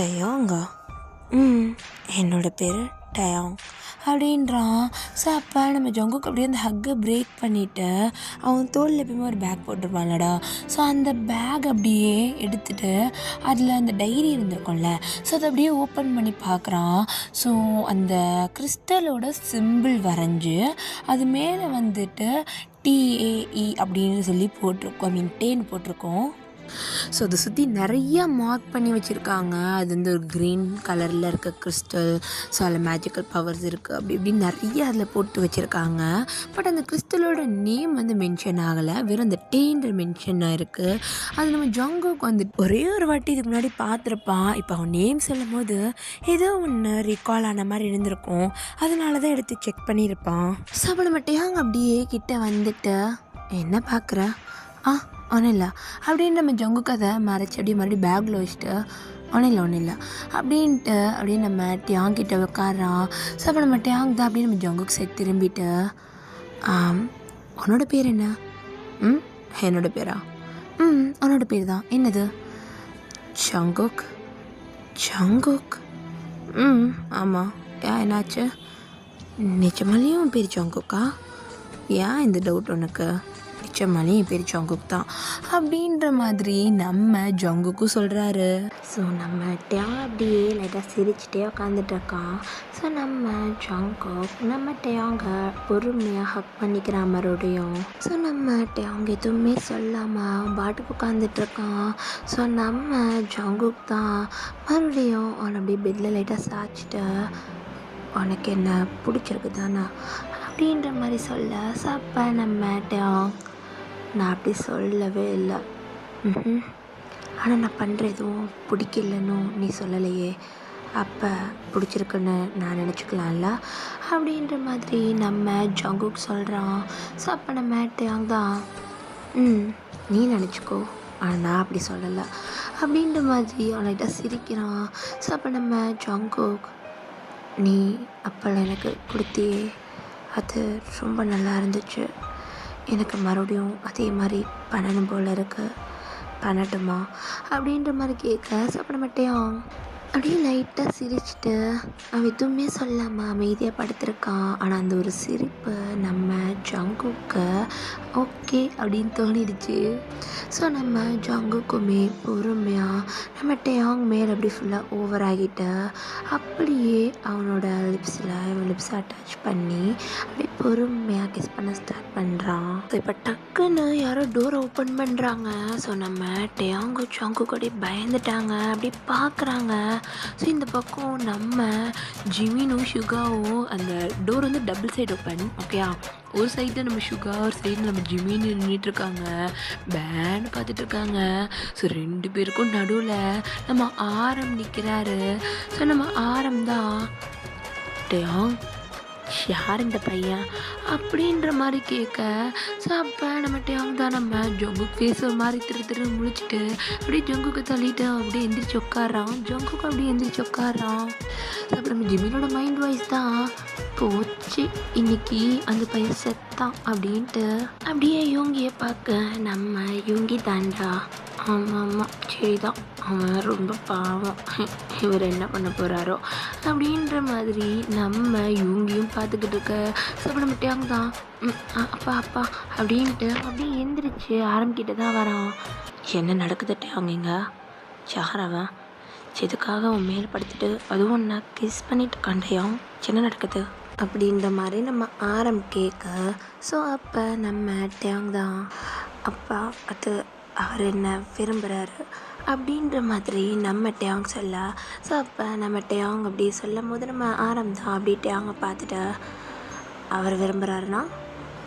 டேயாங்கா, என்னோட பேர் டேயாங் அப்படின்றான். ஸோ அப்போ நம்ம ஜங்குக்கு அப்படியே அந்த ஹக்கை பிரேக் பண்ணிவிட்டு அவன் தோளில் எப்பயுமே ஒரு பேக் போட்டிருப்பான்லடா. ஸோ அந்த பேக் அப்படியே எடுத்துகிட்டு அதில் அந்த டைரி இருந்திருக்கும்ல, ஸோ அதை அப்படியே ஓப்பன் பண்ணி பார்க்குறான். ஸோ அந்த கிறிஸ்டலோட சிம்பிள் வரைஞ்சி அது மேலே வந்துட்டு TAE அப்படின்னு சொல்லி போட்டிருக்கோம், டேன்னு போட்டிருக்கோம். ஸோ அதை சுற்றி நிறையா மார்க் பண்ணி வச்சுருக்காங்க. அது வந்து ஒரு க்ரீன் கலரில் இருக்க கிறிஸ்டல், ஸோ அதில் மேஜிக்கல் பவர்ஸ் இருக்குது அப்படி இப்படின்னு நிறைய அதில் போட்டு வச்சுருக்காங்க. பட் அந்த கிறிஸ்டலோட நேம் வந்து மென்ஷன் ஆகலை, வெறும் அந்த டேன்ற மென்ஷன் இருக்குது. அது நம்ம ஜங்குக் வந்து ஒரே ஒரு வாட்டி இதுக்கு முன்னாடி பார்த்துருப்பான். இப்போ அவன் நேம் சொல்லும் போது ஏதோ ஒன்று ரீகால் ஆன மாதிரி இருந்திருக்கும், அதனால தான் எடுத்து செக் பண்ணியிருப்பான். ஸோ அப்போ நம்ம டேங் அப்படியே கிட்ட வந்துட்டு என்ன பார்க்குற, ஒன்றும் இல்லை அப்படின்னு நம்ம ஜங்குக்கு அதை மறைச்சி அப்படியே மறுபடியும் பேக்கில் வச்சுட்டு ஒன்றும் இல்லை அப்படின்ட்டு அப்படியே நம்ம டேங் கிட்ட உட்காரான். ஸோ அப்போ நம்ம டேங் தான் அப்படியே நம்ம ஜங்குக்கு சேர்த்து திரும்பிட்டு உன்னோட பேர் என்ன? என்னோட பேரா? உன்னோட பேர் தான். என்னது? ஜங்குக். ஜங்குக்? ஆமாம். என்னாச்சு? நிஜமாலேயும் உன் பேர் ஜங்குக்கா? ஏன் இந்த டவுட் உனக்கு? நிச்சயமாலே என் பேர் ஜங்குக் தான் அப்படின்ற மாதிரி நம்ம ஜங்குக்கும் சொல்கிறாரு. ஸோ நம்ம டேங் அப்படியே லைட்டாக சிரிச்சுட்டே உட்காந்துட்ருக்கான். ஸோ நம்ம ஜங்குக் நம்ம டேங்கை பொறுமையாக ஹக் பண்ணிக்கிறான் மறுபடியும். ஸோ நம்ம டேங் எதுவுமே சொல்லாமல் அவன் பாட்டுக்கு உட்காந்துட்ருக்கான். ஸோ நம்ம ஜங்குக் தான் மறுபடியும் அவனை அப்படியே பெட்டில் லைட்டாக சாய்ச்சிட்டு உனக்கு என்ன பிடிச்சிருக்கு தானே அப்படின்ற மாதிரி சொல்ல. ஸோ அப்போ நம்ம டேங் நான் அப்படி சொல்லவே இல்லை, ஆனால் நான் பண்ணுற எதுவும் பிடிக்கலன்னு நீ சொல்லலையே, அப்போ பிடிச்சிருக்குன்னு நான் நினச்சிக்கலாம்ல அப்படின்ற மாதிரி நம்ம ஜங்குக் சொல்கிறான். ஸோ அப்போ நம்ம டேங் தான் நீ நினச்சிக்கோ, ஆனால் நான் அப்படி சொல்லலை அப்படின்ற மாதிரி அவன்கிட்ட சிரிக்கிறான். ஸோ அப்போ நம்ம ஜங்குக் நீ அப்போல்லாம் எனக்கு கொடுத்தியே அது ரொம்ப நல்லா இருந்துச்சு, எனக்கு மறுபடியும் அதே மாதிரி பண்ணணும் போல் இருக்குது, பண்ணட்டுமா அப்படின்ற மாதிரி கேட்க. சாப்பிட மாட்டேன் அப்படியே லைட்டாக சிரிச்சுட்டு அவன் எதுவுமே சொல்லாமல் அமைதியாக படுத்திருக்கான். ஆனால் அந்த ஒரு சிரிப்பு நம்ம ஜங்குக்கு ஓகே அப்படின்னு தோணிடுச்சு. ஸோ நம்ம ஜங்குக்குமே பொறுமையாக நம்ம டேங் மேலே அப்படி ஃபுல்லாக ஓவர் ஆகிட்டு அப்படியே அவனோட லிப்ஸை அட்டாச் பண்ணி அப்படியே பொறுமையாக கிஸ் பண்ண ஸ்டார்ட் பண்ணுறான். ஸோ இப்போ டக்குன்னு யாரோ டோரை ஓப்பன் பண்ணுறாங்க. ஸோ நம்ம டேங்கு ஜங்குக்கு அப்படியே பயந்துட்டாங்க, அப்படியே பார்க்குறாங்க. ஸோ இந்த பக்கம் நம்ம ஜிமினும் ஷுகாவும் அந்த டோர் வந்து டபுள் சைடு ஓப்பன், ஓகேயா, ஒரு சைடு நம்ம ஷுகா ஒரு சைடு நம்ம ஜிமின்னு நின்றுட்டுருக்காங்க, பேன்னு பார்த்துட்ருக்காங்க. ஸோ ரெண்டு பேருக்கும் நடுவில் நம்ம ஆரம் நிற்கிறாரு. ஸோ நம்ம ஆரம் தான் டேங் யார் இந்த பையன் அப்படின்ற மாதிரி கேட்க. ஸோ அப்போ நம்ம டேங் தான் நம்ம ஜங்குக் ஃபேஸ் ஒரு மாதிரி திரு முழிச்சிட்டு அப்படியே ஜங்குக்கு தள்ளிட்டு அப்படியே எந்திரிச்சு உட்காரான். ஜங்குக்கு அப்படியே எந்திரிச்சு உட்காரான். ஸோ அப்புறம் நம்ம ஜிமினோட மைண்ட் வாய்ஸ் தான் போச்சு இன்னைக்கு அந்த பையன் செத்தான் அப்படின்ட்டு. அப்படியே யோங்கியை பார்க்க நம்ம யோங்கி தாண்டா, ஆமாம் சரிதான், அவன் ரொம்ப பாவம், இவர் என்ன பண்ண போகிறாரோ அப்படின்ற மாதிரி நம்ம யோங்கியும் பார்த்துக்கிட்டு இருக்க. ஸோ அப்போ நம்ம டேங் தான் அப்பா அப்பா அப்படின்ட்டு அப்படியே எந்திரிச்சு ஆரம்பிக்கிட்டு தான் வரான். என்ன நடக்குது டேங்கிங்க? யாரவன் எதுக்காக அவன் மேலே படுத்துட்டு அதுவும் நான் கிஸ் பண்ணிட்டு கண்டையான், என்ன நடக்குது அப்படின்ற மாதிரி நம்ம ஆரம் கேட்க. ஸோ அப்போ நம்ம டேங் தான் அப்பா அது அவர் என்ன விரும்புகிறாரு அப்படின்ற மாதிரி நம்ம டேங் சொல்ல. ஸோ அப்போ நம்ம டேங் அப்படி சொல்லும் போது நம்ம ஆரம் தான் அப்படி டேங்கை பார்த்துட்டு அவர் விரும்புகிறாருன்னா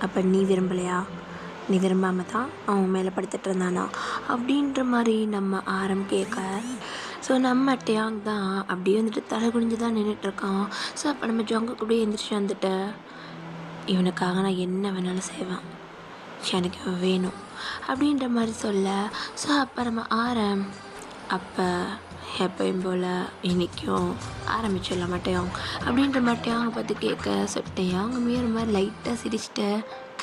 அப்போ நீ விரும்பலையா, நீ விரும்பாமல் தான் அவன் மேலே படுத்துட்டு இருந்தானா அப்படின்ற மாதிரி நம்ம ஆரம் கேட்க. ஸோ நம்ம டேங் தான் அப்படியே வந்துட்டு தலை குனிஞ்சு தான் நின்றுட்டுருக்கான். ஸோ அப்போ நம்ம ஜங்குக்கு அப்படியே எந்திரிச்சு வந்துட்டு இவனுக்காக நான் என்ன வேணாலும் செய்வேன், எனக்கு இவன் வேணும் அப்படின்ற மாதிரி சொல்ல. ஸோ அப்போ நம்ம ஆரம் அப்போ எப்பயும் போல் இன்றைக்கும் ஆரம்பிச்சிடல மாட்டேன் அப்படின்ற மாட்டேன் அவங்க பார்த்து கேட்க. சொட்டேன் அவங்க மீற மாதிரி லைட்டாக சிரிச்சிட்டு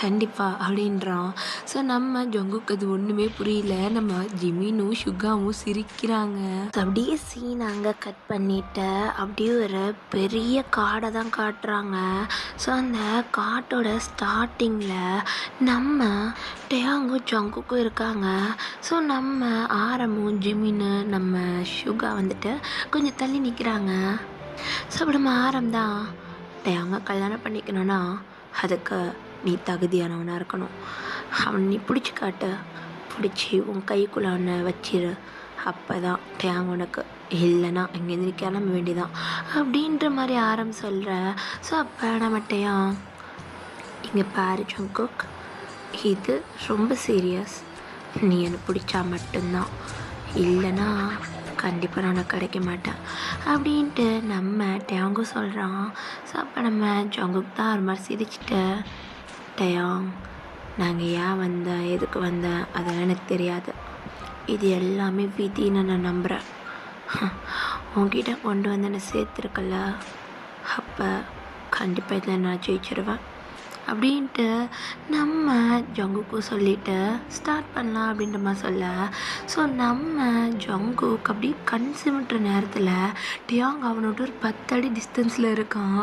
கண்டிப்பாக அப்படின்றான். ஸோ நம்ம ஜங்குக்கு அது ஒன்றுமே புரியல, நம்ம ஜிமினும் ஷுகாவும் சிரிக்கிறாங்க. அப்படியே சீன் அங்கே கட் பண்ணிவிட்டு அப்படியே ஒரு பெரிய காடை தான் காட்டுறாங்க. ஸோ அந்த காட்டோட ஸ்டார்டிங்கில் நம்ம டேங்கும் ஜங்குக்கும் இருக்காங்க. ஸோ நம்ம ஆரமும் ஜிமின்னு நம்ம ஷுகா வந்துட்டு கொஞ்சம் தள்ளி நிற்கிறாங்க. ஸோ அப்படி நம்ம ஆரம் தான் டேங்க கல்யாணம் பண்ணிக்கணும்னா அதுக்கு நீ தகுதியானவனாக இருக்கணும், அவன் நீ பிடிச்சி காட்டு, பிடிச்சி உன் கைக்குள்ளே ஒன்று வச்சிரு, அப்போ தான் டேங் உனக்கு, இல்லைன்னா இங்கேருந்து கிளம்ப வேண்டிதான் அப்படின்ற மாதிரி சொல்கிற. ஸோ அப்போ நம்ம டேங், இங்கே பாரு ஜங்குக், இது ரொம்ப சீரியஸ், நீ எனக்கு பிடிச்சா மட்டும்தான், இல்லைன்னா கண்டிப்பாக நான் கிடைக்க மாட்டேன் அப்படின்ட்டு நம்ம டேங்கும் சொல்கிறான். ஸோ அப்போ நம்ம ஜங்குக் தான் ஒரு மாதிரி சிரிச்சிட்டு, டேங், நாங்கள் ஏன் வந்தேன் எதுக்கு வந்தேன் அதெல்லாம் எனக்கு தெரியாது, இது எல்லாமே விதின்னு நான் நம்புகிறேன், உன்கிட்ட கொண்டு வந்து என்னை சேர்த்துருக்கல, அப்போ கண்டிப்பாக இதில் நான் ஜெயிச்சிருவேன் அப்படின்ட்டு நம்ம ஜங்குக்கும் சொல்லிவிட்டு ஸ்டார்ட் பண்ணலாம் அப்படின்ற மாதிரி சொல்ல. ஸோ நம்ம ஜங்குக் அப்படி கண் சிமிட்டுற நேரத்தில் டியாங் அவனோட ஒரு 10 அடி டிஸ்டன்ஸில் இருக்கான்.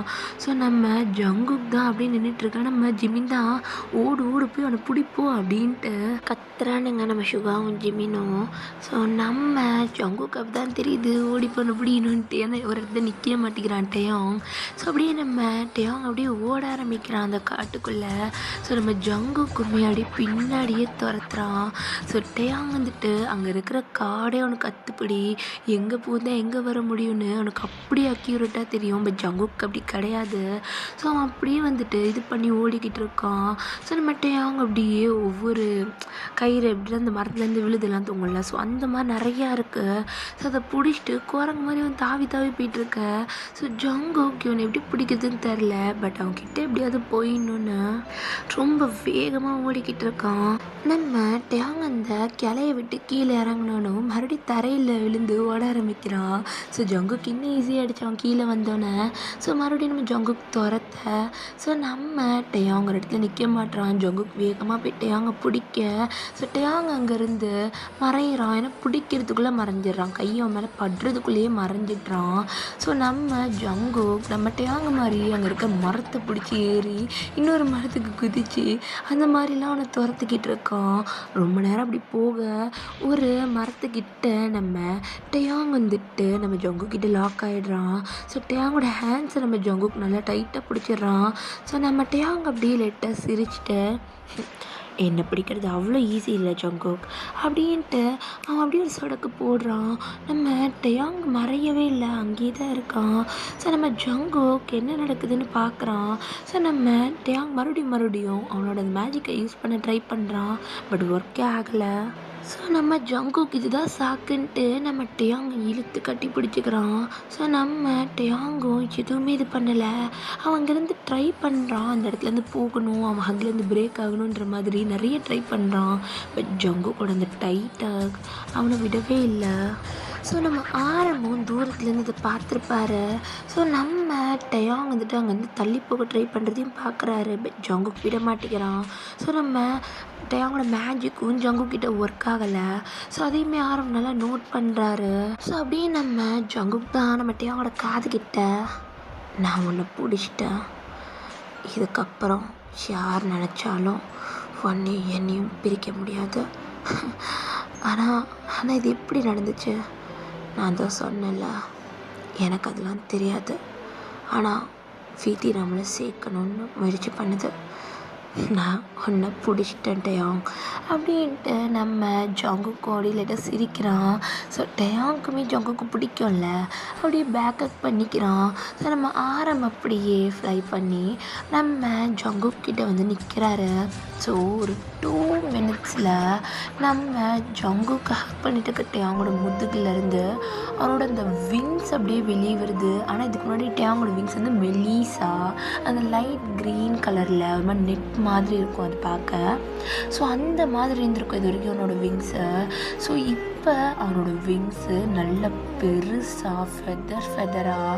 ஸோ நம்ம ஜங்குக் தான் அப்படியே நின்றுட்டுருக்கான். நம்ம ஜிமின் தான் ஓடு போய் அவனை பிடிப்போம் அப்படின்ட்டு கத்துறானுங்க நம்ம சுகாவும் ஜிமினும். ஸோ நம்ம ஜங்குக் அப்படி தான் தெரியுது ஓடி பண்ண பிடிக்கணுன்ட்டு, ஏன்னா ஒரு இடத்துல நிற்க மாட்டேங்கிறான் டேயாங். ஸோ அப்படியே நம்ம டேயாங் அப்படியே ஓட ஆரம்பிக்கிறான் அந்த காட்டுக்குள்ளே. ஸோ நம்ம ஜங்குக்குமே அப்படியே பின்னாடியே துரத்துறான். ஸோ டேயாங் வந்துட்டு அங்கே இருக்கிற காடே அவனுக்கு கத்துப்படி, எங்கே போதான் எங்கே வர முடியும்னு அவனுக்கு அப்படியே அக்யூரேட்டாக தெரியும். பட் ஜங்குக்கு அப்படி கிடையாது. ஸோ அவன் அப்படியே வந்துட்டு இது பண்ணி ஓடிக்கிட்டு இருக்கான். ஸோ நம்ம டேயாங் அப்படியே ஒவ்வொரு கயிறு எப்படி அந்த மரத்துலேருந்து விழுதெல்லாம் தூங்கல, ஸோ அந்த மாதிரி நிறையா இருக்குது. ஸோ அதை பிடிச்சிட்டு குரங்கு மாதிரி அவன் தாவி போயிட்டுருக்க. ஸோ ஜங்குக் இவனை எப்படி பிடிக்குதுன்னு தெரில, பட் அவன்கிட்ட எப்படியாவது போயிடணுன்னு ரொம்ப வேகமாக ஓடிக்கிட்டு இருக்கான். நம்ம டேயாங் அந்த கிளையை விட்டு கீழே இறங்கினோன்னு மறுபடியும் தரையில் விழுந்து ஓட ஆரம்பிக்கிறான். ஸோ ஜங்குக் இன்னும் ஈஸியாக அடித்தான் கீழே வந்தோன்னே. ஸோ மறுபடியும் நம்ம ஜங்குக் துரத்த. ஸோ நம்ம டேயாங் ஒரு இடத்துல நிற்க மாட்டான். ஜங்குக் வேகமாக போய் டேயாங்கை பிடிக்க. ஸோ டேயாங் அங்கேருந்து மறையிறான். ஏன்னா பிடிக்கிறதுக்குள்ளே மறைஞ்சிட்றான், கையை மேலே படுறதுக்குள்ளேயே மறைஞ்சிட்றான். ஸோ நம்ம ஜங்குக் நம்ம டேயாங் மாதிரி அங்கே இருக்க மரத்தை பிடிச்சி ஏறி இன்னொரு மரத்துக்கு குதிச்சு அந்த மாதிரிலாம் அவனை துரத்துக்கிட்டு இருக்கான். ரொம்ப நேரம் அப்படி போக ஒரு மரத்துக்கிட்ட நம்ம டேயாங் வந்துட்டு நம்ம ஜங்குக்கிட்ட லாக் ஆகிடுறான். ஸோ டேயாங்கோட ஹேண்ட்ஸை நம்ம ஜங்குக் நல்லா டைட்டாக பிடிச்சிடுறான். ஸோ நம்ம டேயாங் அப்படியே லைட்டாக சிரிச்சிட்டு, என்னை பிடிக்கிறது அவ்வளோ ஈஸி இல்லை ஜங்குக் அப்படின்ட்டு அவன் அப்படியே ஒரு சொடக்கு போடுறான். நம்ம டேயாங் மறையவே இல்லை, அங்கேயே தான் இருக்கான். ஸோ நம்ம ஜங்குக் என்ன நடக்குதுன்னு பார்க்குறான். ஸோ நம்ம டேயாங் மறுபடியும் அவனோட மேஜிக்கை யூஸ் பண்ண ட்ரை பண்ணுறான். பட் ஒர்க்கே ஆகலை. ஸோ நம்ம ஜங்குக் இதுதான் சாக்குன்ட்டு நம்ம டேயாங் இழுத்து கட்டி பிடிச்சிக்கிறான். ஸோ நம்ம டேயாங்கும் எதுவுமே இது பண்ணலை. அவன் அங்கேருந்து ட்ரை பண்ணுறான், அந்த இடத்துலேருந்து போகணும், அவன் அங்கேருந்து பிரேக் ஆகணுன்ற மாதிரி நிறைய ட்ரை பண்ணுறான். பட் ஜங்குக்கோட அந்த டைட்டாக அவனை விடவே இல்லை. ஸோ நம்ம ஆரம்பம் தூரத்துலேருந்து இதை பார்த்துருப்பாரு. ஸோ நம்ம டேயாங் வந்துட்டு அங்கேருந்து தள்ளி போக ட்ரை பண்ணுறதையும் பார்க்குறாரு. பட் ஜங்குக் விட மாட்டேங்கிறான். ஸோ நம்ம டேயாங்கோட மேஜிக்கும் ஜங்குக்கிட்ட ஒர்க் ஆகலை. ஸோ அதையுமே ஆரம்பம் நல்லா நோட் பண்ணுறாரு. ஸோ அப்படியே நம்ம ஜங்குக் தான் நம்ம டேயாங்கோட காதுகிட்ட, நான் உன்னை பிடிச்சிட்டேன், இதுக்கப்புறம் யார் நினச்சாலும் உன்னையும் என்னையும் பிரிக்க முடியாது. ஆனால் இது எப்படி நடந்துச்சு? நான் தான் சொன்னேன்ல, எனக்கு அதெல்லாம் தெரியாது. ஆனால் விதி நம்மளை சேர்க்கணுன்னு முயற்சி பண்ணுது. நான் உன்னை பிடிச்சிட்டேன் டேயாங் அப்படின்ட்டு நம்ம ஜங்குக்கு லைட்டாக சிரிக்கிறான். ஸோ டேயாங்குமே ஜங்குக்கு பிடிக்கும்ல, அப்படியே பேக்கப் பண்ணிக்கிறான். ஸோ நம்ம அப்படியே ஃப்ளை பண்ணி நம்ம ஜங்குக்கிட்ட வந்து நிற்கிறாரு. ஸோ ஒரு 2 மினிட்ஸில் நம்ம ஜங்குக்கு ஹக் பண்ணிட்டு இருக்க டேயாங்கோட முதுகுலேருந்து அவனோட அந்த விங்ஸ் அப்படியே வெளியே வருது. ஆனால் இதுக்கு முன்னாடி டேயாங்கோட விங்ஸ் வந்து மெலீஸா அந்த லைட் க்ரீன் கலரில் ஒரு மாதிரி நெட் மாதிரி இருக்கும் அது பார்க்க. ஸோ அந்த மாதிரி இருந்திருக்கும் இது வரைக்கும் அவனோட விங்ஸு. ஸோ இப்போ அவனோட விங்ஸு நல்ல பெருசாக ஃபெதராக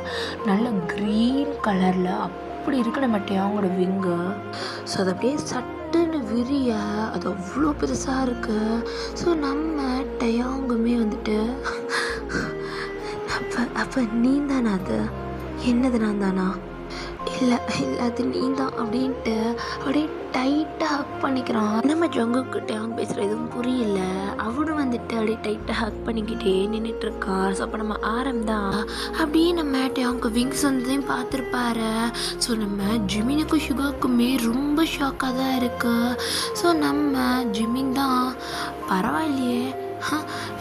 நல்ல க்ரீன் கலரில் அப்படி இருக்கு நம்ம டேயாங்கோட விங்கு. ஸோ அது அப்படியே சட்டுன்னு விரிய அது அவ்வளோ பெருசாக இருக்குது. ஸோ நம்ம டேயாங்குமே வந்துட்டு அப்போ நீ தானா அது? என்னது நான் தானா? இல்லை அது நீ தான் அப்படின்ட்டு அப்படியே டைட்டாக ஹக் பண்ணிக்கிறான். நம்ம ஜங்குக்கு டேங் பேசுகிற எதுவும் புரியல. அவனும் வந்துட்டு அப்படியே டைட்டாக ஹக் பண்ணிக்கிட்டே நின்றுட்டு இருக்கான். ஸோ அப்போ நம்ம ஆரம் தான் அப்படியே நம்ம டேங்க்கு விங்ஸ் வந்ததையும் பார்த்துருப்பாரு. ஸோ நம்ம ஜிமினுக்கும் ஷுகாக்குமே ரொம்ப ஷாக்காக தான் இருக்கு. ஸோ நம்ம ஜிமின் தான் பரவாயில்லையே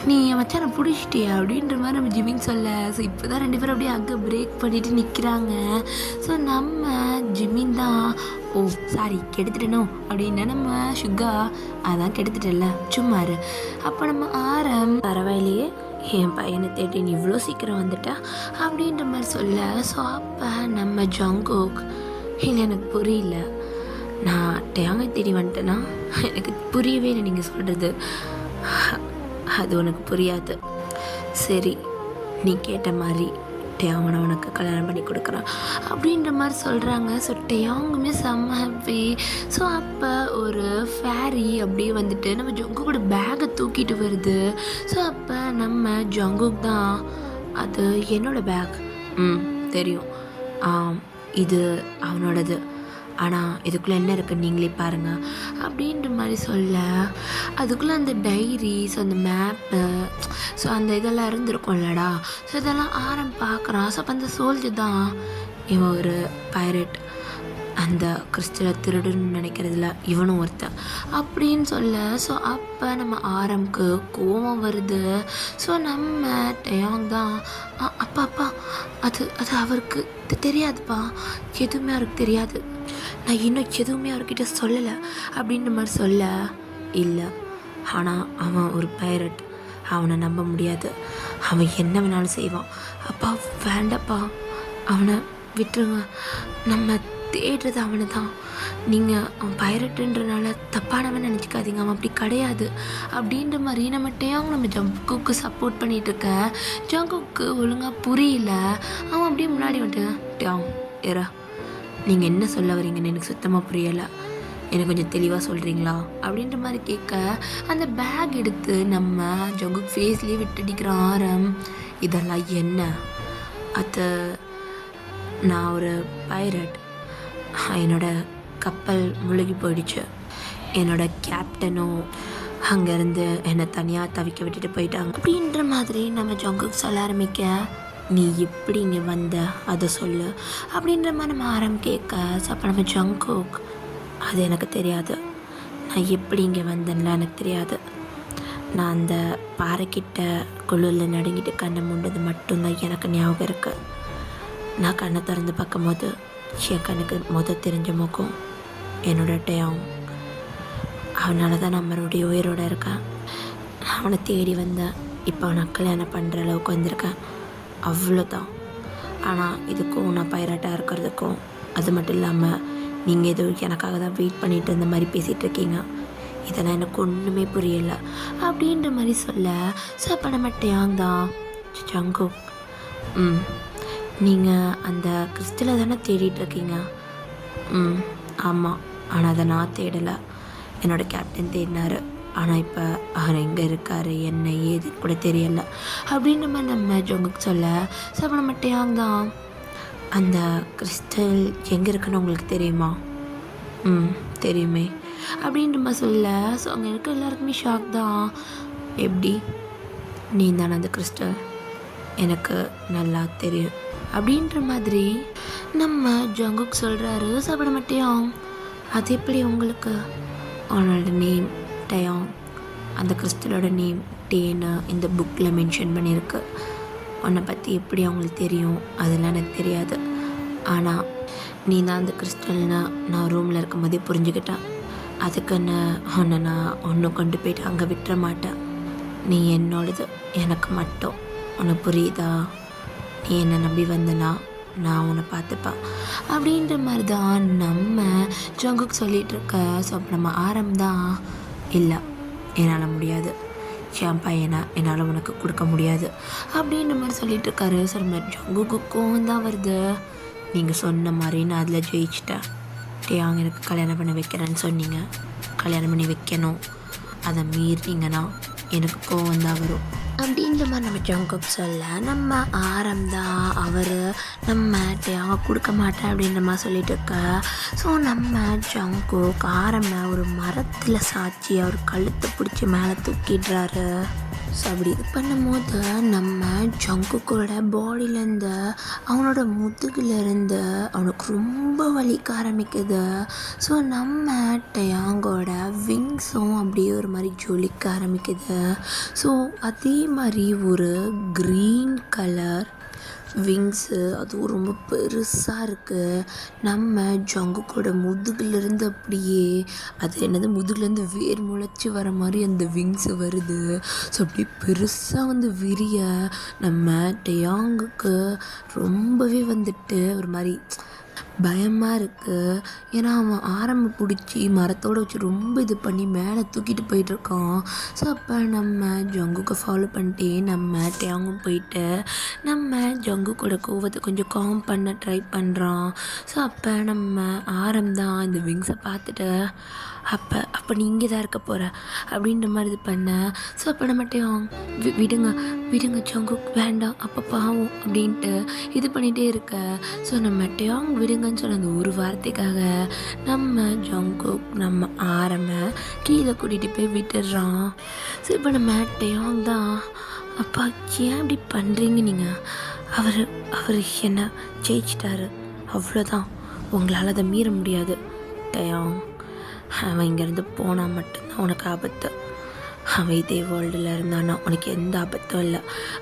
நீ என் மச்சானை பிடிச்சிட்டியா அப்படின்ற மாதிரி நம்ம ஜிமின் சொல்ல. ஸோ இப்போ தான் 2 பேரும் அப்படியே அங்கே பிரேக் பண்ணிட்டு நிற்கிறாங்க. ஸோ நம்ம ஜிமின் தான் ஓ சாரி கெடுத்துட்டனோ அப்படின்னா நம்ம சுகா அதான் கெடுத்துட்டல சும்மாரு. அப்போ நம்ம ஆரம் பரவாயில்லையே என் பையனை தேடி நீ இவ்வளோ சீக்கிரம் வந்துட்டா அப்படின்ற மாதிரி சொல்ல. ஸோ அப்போ நம்ம ஜங்குக் இல்லை எனக்கு புரியல, நான் டேங்கை தேடி வந்துட்டேன்னா எனக்கு புரியவே இல்லை நீங்கள் சொல்கிறது, அது உனக்கு புரியாது. சரி நீ கேட்ட மாதிரி டேயாங்கனை உனக்கு கல்யாணம் பண்ணி கொடுக்குறான் அப்படின்ற மாதிரி சொல்கிறாங்க. ஸோ டேயாங்குமே செம்ம ஹாப்பி. ஸோ அப்போ ஒரு ஃபேரி அப்படியே வந்துட்டு நம்ம ஜங்குக்கோட பேக்கை தூக்கிட்டு வருது. ஸோ அப்போ நம்ம ஜங்குக் தான் அது என்னோட பேக், தெரியும், இது அவனோடது, ஆனால் இதுக்குள்ளே என்ன இருக்குன்னு நீங்களே பாருங்கள் அப்படின்ற மாதிரி சொல்ல. அதுக்குள்ளே அந்த டைரிஸ் அந்த மேப்பு ஸோ அந்த இதெல்லாம் இருந்திருக்கும்லடா. ஸோ இதெல்லாம் ஆரம் பார்க்குறான். ஸோ அப்போ அந்த சோல்ஜர் தான் இவன் ஒரு பைரட், அந்த கிறிஸ்டலை திருடுன்னு நினைக்கிறதுல இவனும் ஒருத்தன் அப்படின்னு சொல்ல. ஸோ அப்போ நம்ம ஆரம்க்கு கோபம் வருது. ஸோ நம்ம டேயாங் தான் அப்பா அப்பா அது அது அவருக்கு தெரியாதுப்பா, எதுவுமே அவருக்கு தெரியாது, நான் இன்னும் எதுவுமே அவர்கிட்ட சொல்லலை அப்படின்ற மாதிரி சொல்ல. இல்லை ஆனால் அவன் ஒரு பைரட், அவனை நம்ப முடியாது, அவன் என்ன வேணாலும் செய்வான். அப்பா வேண்டப்பா, அவனை விட்டுருங்க, நம்ம தேடுறது அவனை தான், நீங்கள் அவன் பைரட்டுன்றனால தப்பானவன் நினச்சிக்காதீங்க, அவன் அப்படி கிடையாது அப்படின்ற மாதிரி நம்ம டேயாங் நம்ம ஜங்குக்கு சப்போர்ட் பண்ணிகிட்ருக்க. ஜங்குக்கு ஒழுங்காக புரியல. அவன் அப்படியே முன்னாடி வந்துட்டு டேயாங் ஏறா, நீங்கள் என்ன சொல்ல வரீங்கன்னு எனக்கு சுத்தமாக புரியலை, எனக்கு கொஞ்சம் தெளிவாக சொல்கிறீங்களா அப்படின்ற மாதிரி கேட்க. அந்த பேக் எடுத்து நம்ம ஜங்குக் ஃபேஸ்லேயே விட்டுடிக்கிறான் ஆரம். இதெல்லாம் என்ன? அது நான் ஒரு பைரட், என்னோடய கப்பல் முழுகி போயிடுச்சு, என்னோடய கேப்டனும் அங்கேருந்து என்னை தனியாக தவிக்க விட்டுட்டு போயிட்டாங்க அப்படின்ற மாதிரி நம்ம ஜங்குக் சொல்ல ஆரம்பிக்க. நீ எப்படி இங்கே வந்த அதை சொல்லு அப்படின்ற மாதிரி நம்ம ஆரம் கேட்க. ஸோ அப்போ நம்ம ஜங்குக் அது எனக்கு தெரியாது, நான் எப்படி இங்கே வந்தேன்லாம் எனக்கு தெரியாது, நான் அந்த பாறைக்கிட்ட குளிரில் நடுங்கிட்டு கண்ணை மூண்டது மட்டும்தான் எனக்கு ஞாபகம் இருக்குது. நான் கண்ணை திறந்து பார்க்கும்போது என் கண்ணுக்கு தெரிஞ்ச முகம் என்னோட டேயாங், அவனால தான் நான் மறுபடியும் உயிரோடு இருக்கேன். அவனை தேடி வந்தேன், இப்போ அவனை கல்யாணம் பண்ணுற அளவுக்கு வந்திருக்கேன், அவ்வளோதான். ஆனால் இதுக்கும் நான் பைரட்டாக இருக்கிறதுக்கும், அது மட்டும் இல்லாமல் நீங்கள் எதுவும் எனக்காக தான் வெயிட் பண்ணிட்டு இருந்த மாதிரி பேசிகிட்டு இருக்கீங்க, இதெல்லாம் எனக்கு ஒன்றுமே புரியலை அப்படின்ற மாதிரி சொல்ல. ஸோ அப்போ நம்ம டேயாங் தான் ஜங்குக், நீங்கள் அந்த கிறிஸ்டலை தானே தேடிட்டுருக்கீங்க? ஆமாம், ஆனால் அதை நான் தேடலை, என்னோடய கேப்டன் தேடினார், ஆனால் இப்போ அவர் எங்கே இருக்கார் என்ன ஏதுன்னு கூட தெரியலை அப்படின்ற மாதிரி நம்ம ஜங்குக் சொல்ல. ஸோ அப்போ நம்ம டேயாங் தான் அந்த கிறிஸ்டல் எங்கே இருக்குன்னு உங்களுக்கு தெரியுமா? தெரியுமே அப்படின்ற மாதிரி சொல்ல. ஸோ அங்கே இருக்க எல்லாருக்குமே ஷாக் தான். எப்படி நீ தானே அந்த கிறிஸ்டல்? எனக்கு நல்லா தெரியும் அப்படின்ற மாதிரி நம்ம ஜங்குக் சொல்கிறாரு. ஸோ அப்போ நம்ம டேயாங் அது எப்படி உங்களுக்கு? அவனோட நேம் டேயாங், அந்த கிறிஸ்டலோட நேம் டேன்னு இந்த புக்கில் மென்ஷன் பண்ணியிருக்கு. உன்னை பற்றி எப்படி அவங்களுக்கு தெரியும் அதெல்லாம் எனக்கு தெரியாது, ஆனால் நீ தான் அந்த கிறிஸ்டல்னு நான் ரூமில் இருக்கும் போதே புரிஞ்சுக்கிட்டேன். அதுக்குன்னு உன்னை நான் ஒன்று கொண்டு போயிட்டு அங்கே விட்டுற மாட்டேன், நீ என்னோடது எனக்கு மட்டும், உனக்கு புரியுதா? நீ என்னை நம்பி வந்தனா நான் உன்னை பார்த்துப்பேன் அப்படின்ற மாதிரி தான் நம்ம ஜங்குக் சொல்லிகிட்ருக்க. ஸோ அப்போ நம்ம ஆரம் தான் இல்லை என்னால் முடியாது, என் பையனை என்னால் உனக்கு கொடுக்க முடியாது அப்படின்ற மாதிரி சொல்லிகிட்டு இருக்காரு. ஸோ நம்ம ஜங்குக்கும் தான் வருது. நீங்கள் சொன்ன மாதிரி நான் அதில் ஜெயிச்சிட்டேன், டேயாங் எனக்கு கல்யாணம் பண்ணி வைக்கிறேன்னு சொன்னீங்க, கல்யாணம் பண்ணி வைக்கணும், அதை மீறினீங்கன்னா எனக்கு கோவம் தான் வரும், அப்படின்ற மாதிரி நம்ம ஜங்குக் சொல்ல, நம்ம ஆரம் தான் அவர் நம்மகிட்ட அவங்க கொடுக்க மாட்டேன் அப்படின்ற மாதிரி சொல்லிட்டு இருக்க. ஸோ நம்ம ஜங்குக் ஆரம்ப ஒரு மரத்தில் சாய்ச்சி அவர் கழுத்தை பிடிச்சி மேலே தூக்கிடுறாரு. ஸோ அப்படி இது பண்ணும்போது நம்ம ஜங்குக்கோட பாடியிலேருந்து அவனோட முதுகுலேருந்து அவனுக்கு ரொம்ப வலிக்க ஆரம்பிக்குது. ஸோ நம்ம டயாங்கோட விங்ஸும் அப்படியே ஒரு மாதிரி ஜொலிக்க ஆரம்பிக்குது. ஸோ அதே மாதிரி ஒரு க்ரீன் கலர் விங்ஸு அதுவும் ரொம்ப பெருசாக இருக்குது. நம்ம ஜங்குக்கோட முதுகுலேருந்து அப்படியே அது என்னது முதுகுலேருந்து வேர் முளைச்சி வர மாதிரி அந்த விங்ஸு வருது. ஸோ அப்படியே பெருசாக வந்து விரிய நம்ம டயாங்குக்கு ரொம்பவே வந்துட்டு ஒரு மாதிரி பயமாக இருக்குது. ஏன்னா அவன் ஆரம்பம் பிடிச்சி மரத்தோடு வச்சு ரொம்ப இது பண்ணி மேலே தூக்கிட்டு போயிட்டுருக்கான். ஸோ அப்போ நம்ம ஜங்குக்கை ஃபாலோ பண்ணிட்டே நம்ம டயாங்கும் போயிட்டு நம்ம ஜங்குக்கோட கோவத்தை கொஞ்சம் காம் பண்ண ட்ரை பண்ணுறான். ஸோ அப்போ நம்ம தான் இந்த விங்ஸை பார்த்துட்டு அப்போ நீ இங்கே தான் இருக்க போகிற அப்படின்ற மாதிரி இது பண்ண. ஸோ அப்போ நம்ம டயாங் விடுங்க ஜங்குக் வேண்டாம் அப்போ பாவம் அப்படின்ட்டு இது பண்ணிகிட்டே இருக்க. ஸோ நம்ம டயாங் விடுங்கன்னு சொன்ன அந்த ஒரு வார்த்தைக்காக நம்ம ஜங்குக் நம்ம கீழே கூட்டிகிட்டு போய் விட்டுடுறான். ஸோ இப்போ நம்ம டயாங் தான் அப்பா ஏன் அப்படி பண்ணுறீங்க நீங்கள், அவர் என்ன ஜெயிச்சிட்டாரு அவ்வளோதான், உங்களால் அதை மீற முடியாது டயாங். அவன் இங்கேருந்து போனால் மட்டும்தான் உனக்கு ஆபத்து, அவன் இதே வேர்ல்டில் இருந்தானா உனக்கு எந்த ஆபத்தும் இல்லை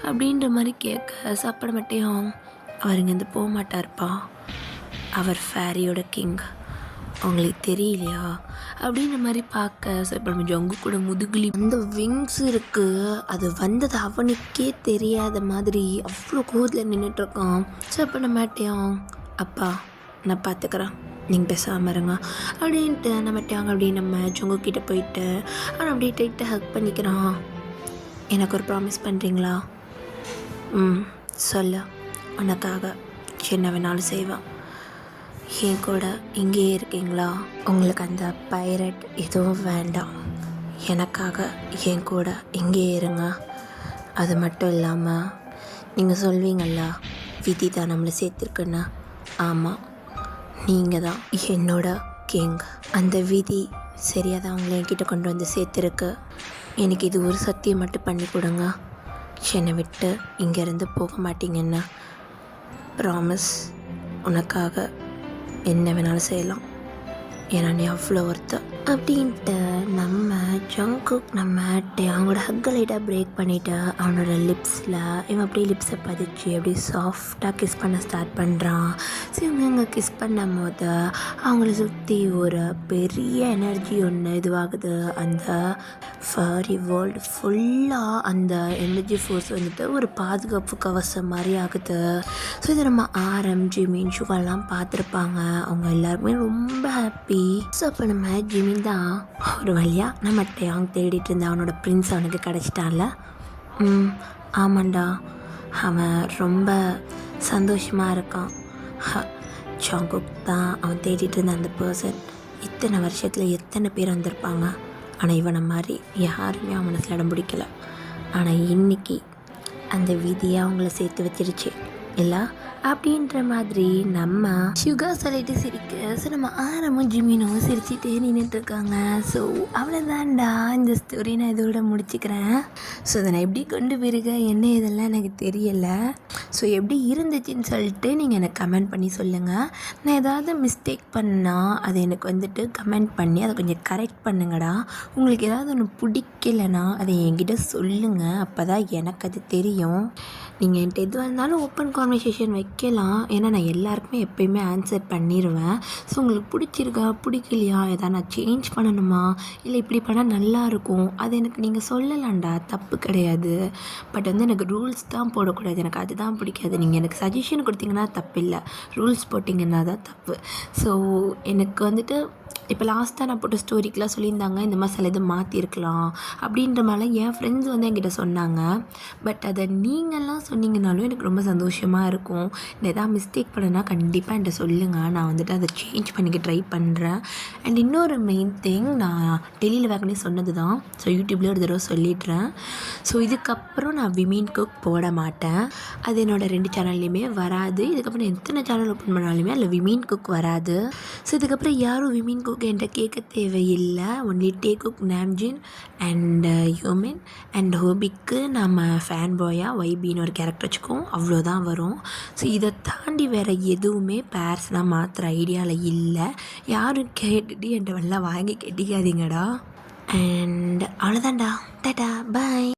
அப்படின்ற மாதிரி கேட்க சாப்பிட மாட்டேன். அவர் இங்கேருந்து போக மாட்டார்ப்பா, அவர் ஃபேரியோட கிங், அவங்களுக்கு தெரியலையா அப்படின்ற மாதிரி பார்க்க. ஸோ இப்போ நம்ம ஜங்கு கூட முதுகுலி அந்த விங்ஸ் இருக்குது, அது வந்தது அவனுக்கே தெரியாத மாதிரி அவ்வளோ கோவத்தில் நின்றுட்டுருக்கான். ஸோ இப்போ நம்ம மாட்டேன் அப்பா நான் பார்த்துக்கிறேன் நீங்கள் பேசாமல் இருங்க அப்படின்ட்டு நம்ம டயாங் அப்படி நம்ம ஜங்கு கிட்டே போயிட்டு ஆனால் அப்படியே டைட்டாக ஹக் பண்ணிக்கிறான். எனக்கு ஒரு ப்ராமிஸ் பண்ணுறீங்களா? சொல்ல, உனக்காக என்ன வேணாலும் செய்வேன், என் கூட இங்கேயே இருக்கீங்களா? உங்களுக்கு அந்த பைரட் எதுவும் வேண்டாம், எனக்காக என் கூட இங்கேயே இருங்க. அது மட்டும் இல்லாமல் நீங்கள் சொல்வீங்கள்ல விதி தான் நம்மளை சேர்த்துருக்குன்னு, ஆமாம் நீங்கள் தான் என்னோட கிங். அந்த விதி சரியாக தான் அவங்கள என்கிட்ட கொண்டு வந்து சேர்த்துருக்கு. எனக்கு இது ஒரு சத்தியம் மட்டும் பண்ணி கொடுங்க, என்னை விட்டு இங்கேருந்து போக மாட்டீங்கன்னு ப்ராமிஸ். உனக்காக என்ன வேணாலும் செய்யலாம், ஏன்னா நீ அவ்வளோ ஒருத்த அப்படின்ட்டு நம்ம ஜங்குக் நம்ம அவங்களோட ஹக்கை லைட்டாக பிரேக் பண்ணிவிட்டு அவனோட லிப்ஸில் இவன் அப்படியே லிப்ஸை பதிச்சு அப்படியே சாஃப்டாக கிஸ் பண்ண ஸ்டார்ட் பண்ணுறான். ஸோ இவங்க கிஸ் பண்ணும் போது அவங்கள சுற்றி ஒரு பெரிய எனர்ஜி ஒன்று இதுவாகுது. அந்த ஃபரி வேர்ல்டு ஃபுல்லாக அந்த எனர்ஜி ஃபோர்ஸ் வந்துட்டு ஒரு பாதுகாப்பு கவசம் மாதிரி ஆகுது. ஸோ இதை நம்ம ஜிமின் ஷுவெல்லாம் பார்த்துருப்பாங்க, அவங்க எல்லாருக்குமே ரொம்ப ஹாப்பி. ஸோ அப்போ நம்ம ஜிமின் தான் ஒரு வழியாக நம்ம டயாங் தேடிட்டு இருந்த அவனோட பிரின்ஸ் அவனுக்கு கிடச்சிட்டான்ல. ஆமாண்டா, அவன் ரொம்ப சந்தோஷமாக இருக்கான். ஜங்குக் தான் அவன் தேடிட்டு இருந்த அந்த பர்சன். இத்தனை வருஷத்தில் எத்தனை பேர் வந்திருப்பாங்க, ஆனால் இவனை மாதிரி யாருமே அவனை இடம் பிடிக்கலை. ஆனால் இன்றைக்கி அந்த விதியை அவங்கள சேர்த்து வச்சிருச்சு இல்லை அப்படின்ற மாதிரி நம்ம சுகா சொல்லிட்டு சிரிக்க. ஸோ நம்ம ஆரமும் ஜிமினும் சிரிச்சுட்டே நின்றுட்டுருக்காங்க. ஸோ அவ்வளோதான்டா இந்த ஸ்டோரி நான் இதோட முடிச்சுக்கிறேன். ஸோ அதை நான் எப்படி கொண்டு போயிருக்க என்ன இதெல்லாம் எனக்கு தெரியலை. ஸோ எப்படி இருந்துச்சுன்னு சொல்லிட்டு நீங்கள் எனக்கு கமெண்ட் பண்ணி சொல்லுங்கள். நான் ஏதாவது மிஸ்டேக் பண்ணால் அதை எனக்கு வந்துட்டு கமெண்ட் பண்ணி அதை கொஞ்சம் கரெக்ட் பண்ணுங்கடா. உங்களுக்கு ஏதாவது ஒன்று பிடிக்கலைன்னா அதை என்கிட்ட சொல்லுங்கள், அப்போ தான் எனக்கு அது தெரியும். நீங்கள் என்கிட்ட எதுவாக இருந்தாலும் ஓப்பன் கான்வர்சேஷன் வைக்கலாம், ஏன்னா நான் எல்லாருக்குமே எப்போயுமே ஆன்சர் பண்ணிடுவேன். ஸோ உங்களுக்கு பிடிச்சிருக்கா பிடிக்கலையா, எதாவது நான் சேஞ்ச் பண்ணணுமா இல்லை இப்படி பண்ணால் நல்லாயிருக்கும் அது எனக்கு நீங்கள் சொல்லலாம்டா, தப்பு கிடையாது. பட் வந்து எனக்கு ரூல்ஸ் தான் போடக்கூடாது, எனக்கு அதுதான் பிடிக்காது. நீங்கள் எனக்கு சஜஷன் கொடுத்தீங்கன்னா தப்பு இல்லை, ரூல்ஸ் போட்டிங்கன்னா தான் தப்பு. ஸோ எனக்கு வந்துட்டு இப்போ லாஸ்ட்டாக நான் போட்ட ஸ்டோரிக்கெலாம் சொல்லியிருந்தாங்க இந்த மாதிரி சில இது மாற்றிருக்கலாம் அப்படின்ற மாதிரிலாம் என் ஃப்ரெண்ட்ஸ் வந்து என்கிட்ட சொன்னாங்க. பட் அதை நீங்கள்லாம் சொன்னீங்கனாலும் எனக்கு ரொம்ப சந்தோஷமாக இருக்கும். நான் எதாவது மிஸ்டேக் பண்ணேன்னா கண்டிப்பாக என்கிட்ட சொல்லுங்கள். நான் வந்துட்டு அதை சேஞ்ச் பண்ணிக்க ட்ரை பண்ணுறேன். அண்ட் இன்னொரு மெயின் திங், நான் டெல்லியில் வேகனே சொன்னது தான். ஸோ யூடியூப்லேயே ஒரு தடவை சொல்லிடுறேன். ஸோ இதுக்கப்புறம் நான் விமீன் குக் போட மாட்டேன். அது என்னோடய 2 சேனல்லையுமே வராது. இதுக்கப்புறம் எத்தனை சேனல் ஓப்பன் பண்ணாலுமே அதில் விமீன் குக் வராது. ஸோ இதுக்கப்புறம் யாரும் விமீன் குக் என்கிட்ட கேட்க தேவையில்லை. Only the Kook, Namjoon and Jimin and ஹோபிக்கு நம்ம ஃபேன் பாயாக ஒய்பின்னு ஒரு கேரக்டர் வச்சுக்குவோம். அவ்வளோதான் வரும். ஸோ இதை தாண்டி வேறு எதுவுமே பேர்ஸ்லாம் மாற்றுற ஐடியாவில் இல்லை. யாரும் கேட்டுட்டு என்கிட்ட வெள்ளம் வாங்கி கட்டிக்காதீங்கடா. அண்ட் அவ்வளோதான்டா. டாடா பாய்.